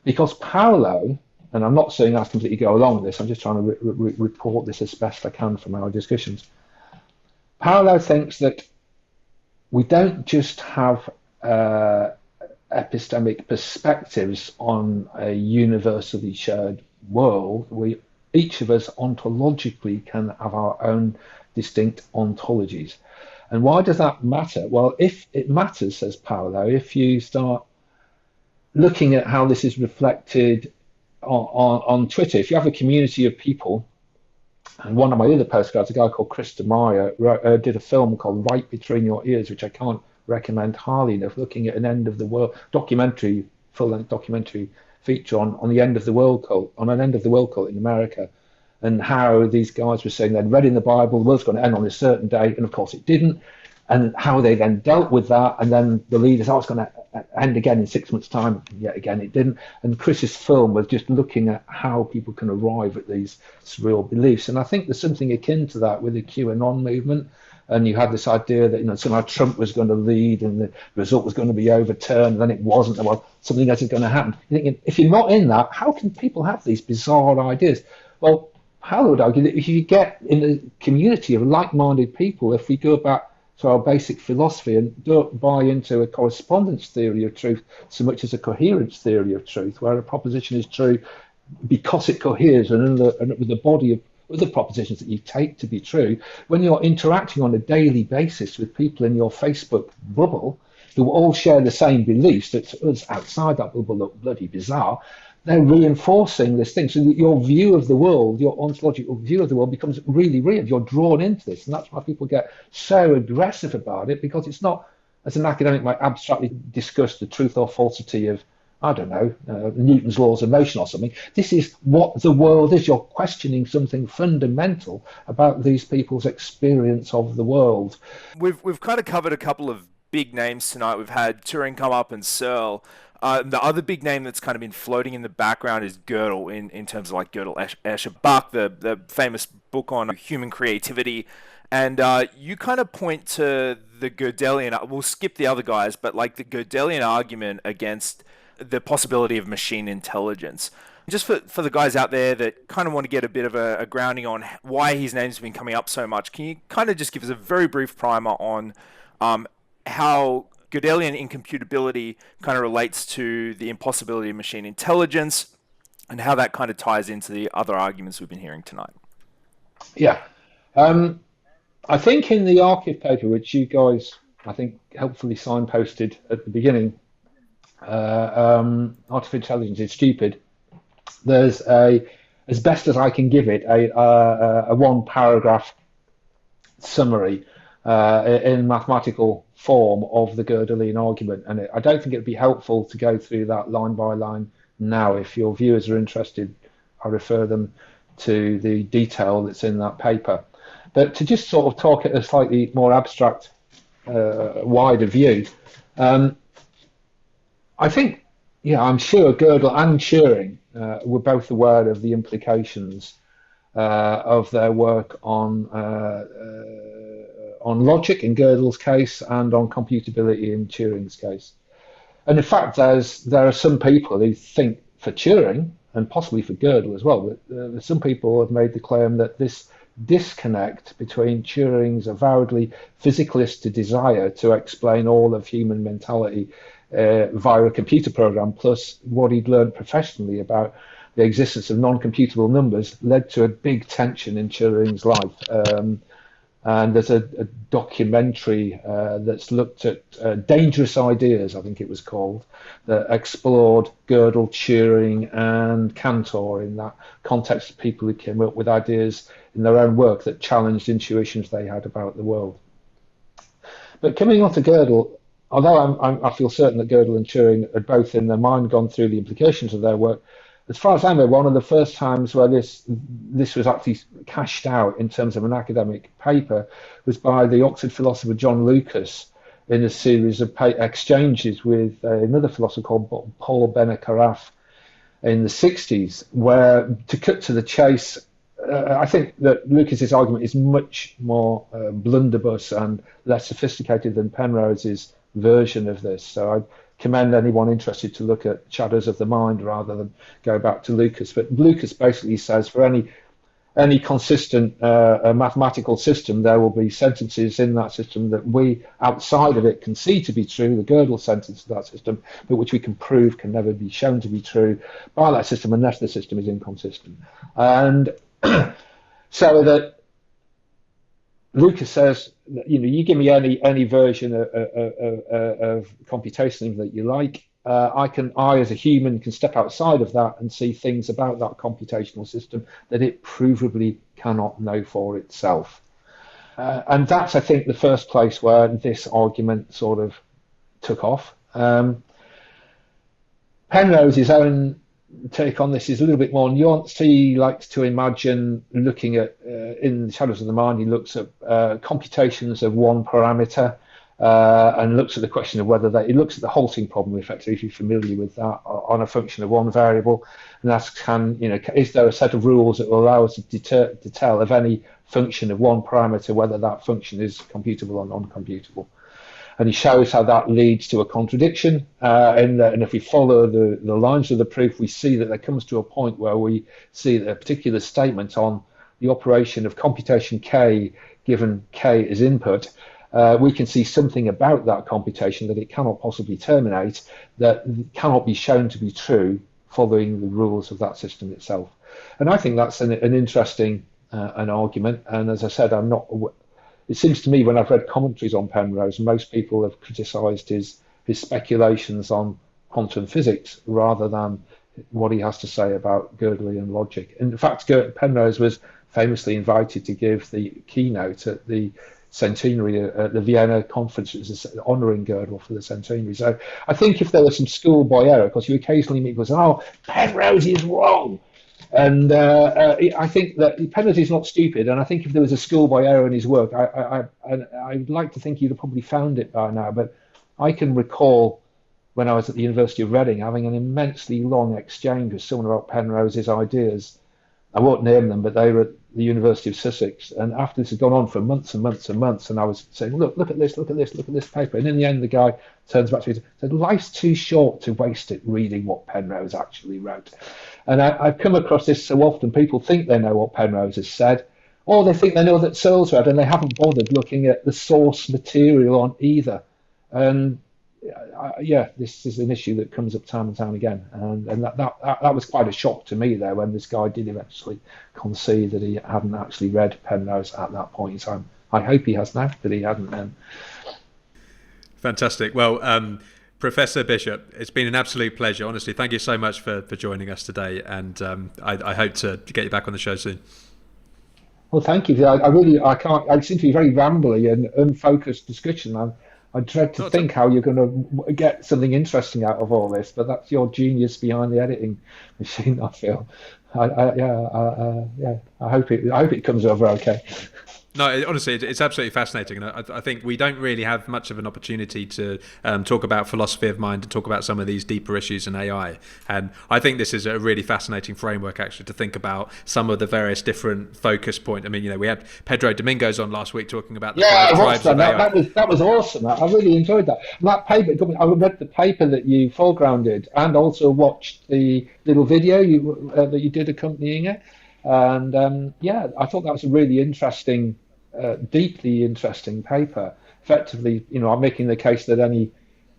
Because Paolo, and I'm not saying I completely go along with this, I'm just trying to report this as best I can from our discussions. Paolo thinks that we don't just have epistemic perspectives on a universally shared world. Each of us ontologically can have our own distinct ontologies. And why does that matter? Well, if it matters, says Paolo, if you start looking at how this is reflected on Twitter, if you have a community of people, and one of my other postcards, a guy called Chris DeMaia, did a film called Right Between Your Ears, which I can't recommend highly enough, looking at an end of the world documentary, full-length documentary feature on the end of the world cult, on an end of the world cult in America, and how these guys were saying they'd read in the Bible the world's going to end on a certain day, and of course it didn't, and how they then dealt with that, and then the leaders, it's going to end again in 6 months' time, and yet again it didn't. And Chris's film was just looking at how people can arrive at these surreal beliefs, and I think there's something akin to that with the QAnon movement. And you had this idea that somehow Trump was going to lead and the result was going to be overturned, and then it wasn't. Well, something else is going to happen. You're thinking, if you're not in that, how can people have these bizarre ideas? Well, Paolo would argue that if you get in a community of like-minded people, if we go back to our basic philosophy and don't buy into a correspondence theory of truth so much as a coherence theory of truth, where a proposition is true because it coheres and with a body of other propositions that you take to be true, when you're interacting on a daily basis with people in your Facebook bubble who all share the same beliefs that to us outside that bubble look bloody bizarre, they're reinforcing this thing. So that your view of the world, your ontological view of the world becomes really real. You're drawn into this. And that's why people get so aggressive about it, because it's not, as an academic might abstractly discuss the truth or falsity of, I don't know, Newton's laws of motion or something. This is what the world is. You're questioning something fundamental about these people's experience of the world. We've kind of covered a couple of big names tonight. We've had Turing come up and Searle. The other big name that's kind of been floating in the background is Gödel, in terms of like Gödel Escher Bach, the famous book on human creativity. And you kind of point to the Gödelian, we'll skip the other guys, but like the Gödelian argument against the possibility of machine intelligence. Just for the guys out there that kind of want to get a bit of a grounding on why his name's been coming up so much, can you kind of just give us a very brief primer on how Gödelian incomputability kind of relates to the impossibility of machine intelligence, and how that kind of ties into the other arguments we've been hearing tonight? Yeah. I think in the archive paper, which you guys, I think, helpfully signposted at the beginning, artificial intelligence is stupid, there's as best as I can give it, a one paragraph summary in mathematical form of the Gödelian argument, and I don't think it'd be helpful to go through that line by line now. If your viewers are interested, I refer them to the detail that's in that paper. But to just sort of talk at a slightly more abstract, wider view, I think, I'm sure Gödel and Turing were both aware of the implications of their work on logic in Gödel's case and on computability in Turing's case. And in fact, there are some people who think for Turing, and possibly for Gödel as well, but some people have made the claim that this disconnect between Turing's avowedly physicalistic desire to explain all of human mentality via a computer program, plus what he'd learned professionally about the existence of non-computable numbers led to a big tension in Turing's life. And there's a documentary that's looked at Dangerous Ideas, I think it was called, that explored Gödel, Turing, and Cantor in that context of people who came up with ideas in their own work that challenged intuitions they had about the world. But coming on to Gödel, although I feel certain that Gödel and Turing had both in their mind gone through the implications of their work, as far as I know, one of the first times where this was actually cashed out in terms of an academic paper was by the Oxford philosopher John Lucas in a series of exchanges with another philosopher called Paul Ben-Karaf in the 60s, where, to cut to the chase, I think that Lucas's argument is much more blunderbuss and less sophisticated than Penrose's version of this. So I commend anyone interested to look at Shadows of the Mind rather than go back to Lucas. But Lucas basically says for any consistent mathematical system, there will be sentences in that system that we outside of it can see to be true, the Gödel sentence of that system, but which we can prove can never be shown to be true by that system unless the system is inconsistent. And so that Lucas says, you give me any version of computationalism that you like. I as a human can step outside of that and see things about that computational system that it provably cannot know for itself. And that's, I think, the first place where this argument sort of took off. Penrose's own take on this is a little bit more nuanced. He likes to imagine looking at, in the Shadows of the Mind, he looks at computations of one parameter and looks at the question of whether he looks at the halting problem, effectively, if you're familiar with that, on a function of one variable, and asks, is there a set of rules that will allow us to tell of any function of one parameter whether that function is computable or non-computable? And he shows how that leads to a contradiction. And if we follow the lines of the proof, we see that there comes to a point where we see that a particular statement on the operation of computation k, given k as input, we can see something about that computation that it cannot possibly terminate, that cannot be shown to be true following the rules of that system itself. And I think that's an interesting an argument. And as I said, it seems to me when I've read commentaries on Penrose, most people have criticised his speculations on quantum physics rather than what he has to say about Gödelian logic. In fact, Penrose was famously invited to give the keynote at the centenary at the Vienna conference, honouring Gödel for the centenary. So I think if there was some schoolboy error, because you occasionally meet people saying, "Oh, Penrose is wrong," and I think that Penrose is not stupid, and I think if there was a schoolboy error in his work, I'd like to think you'd have probably found it by now. But I can recall when I was at the University of Reading having an immensely long exchange with someone about Penrose's ideas. I won't name them, but they were at the University of Sussex. And after this had gone on for months and months and months, and I was saying, look at this, look at this, look at this paper. And in the end, the guy turns back to me and said, life's too short to waste it reading what Penrose actually wrote. And I've come across this so often. People think they know what Penrose has said, or they think they know that Searle's read, and they haven't bothered looking at the source material on either. And this is an issue that comes up time and time again, and that was quite a shock to me there when this guy did eventually concede that he hadn't actually read Penrose at that point in time. I hope he has now, but he hadn't then. Fantastic. Well, Professor Bishop, it's been an absolute pleasure. Honestly, thank you so much for joining us today, and I hope to get you back on the show soon. Well, thank you. I seem to be very rambly and unfocused discussion. I dread to think how you're going to get something interesting out of all this, but that's your genius behind the editing machine, I feel. I hope it comes over okay. No, honestly, it's absolutely fascinating, and I think we don't really have much of an opportunity to talk about philosophy of mind, to talk about some of these deeper issues in AI. And I think this is a really fascinating framework, actually, to think about some of the various different focus points. I mean, we had Pedro Domingos on last week talking about the five tribes of AI. That was awesome. I really enjoyed that. And that paper, I read the paper that you foregrounded, and also watched the little video that you did accompanying it. And I thought that was a really interesting, deeply interesting paper. Effectively, I'm making the case that any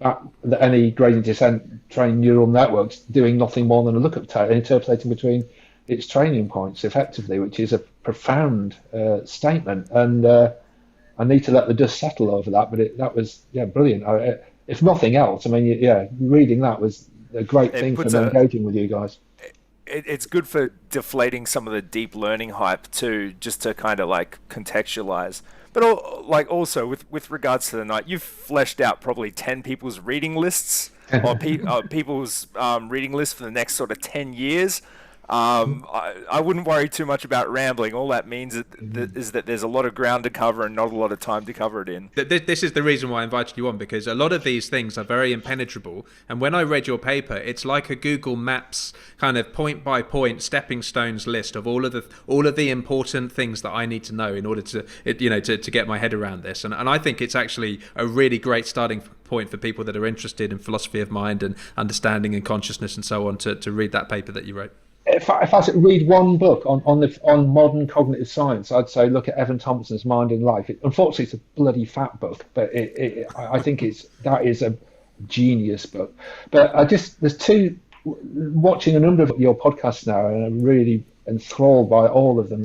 that any gradient descent trained neural network's doing nothing more than a lookup table, interpolating between its training points effectively, which is a profound statement. And I need to let the dust settle over that, but that was brilliant. If nothing else, I mean, reading that was a great thing for engaging with you guys. It's good for deflating some of the deep learning hype too, just to kind of like contextualize. But also with regards to the night, you've fleshed out probably 10 people's reading lists or people's reading lists for the next sort of 10 years. I wouldn't worry too much about rambling. All that means is that there's a lot of ground to cover and not a lot of time to cover it in. This is the reason why I invited you on, because a lot of these things are very impenetrable. And when I read your paper, it's like a Google Maps kind of point by point stepping stones list of all of the important things that I need to know in order to get my head around this. And I think it's actually a really great starting point for people that are interested in philosophy of mind and understanding and consciousness and so on to read that paper that you wrote. If I read one book on modern cognitive science, I'd say look at Evan Thompson's Mind in Life. Unfortunately, it's a bloody fat book, but I think that is a genius book. But there's two, watching a number of your podcasts now, and I'm really enthralled by all of them.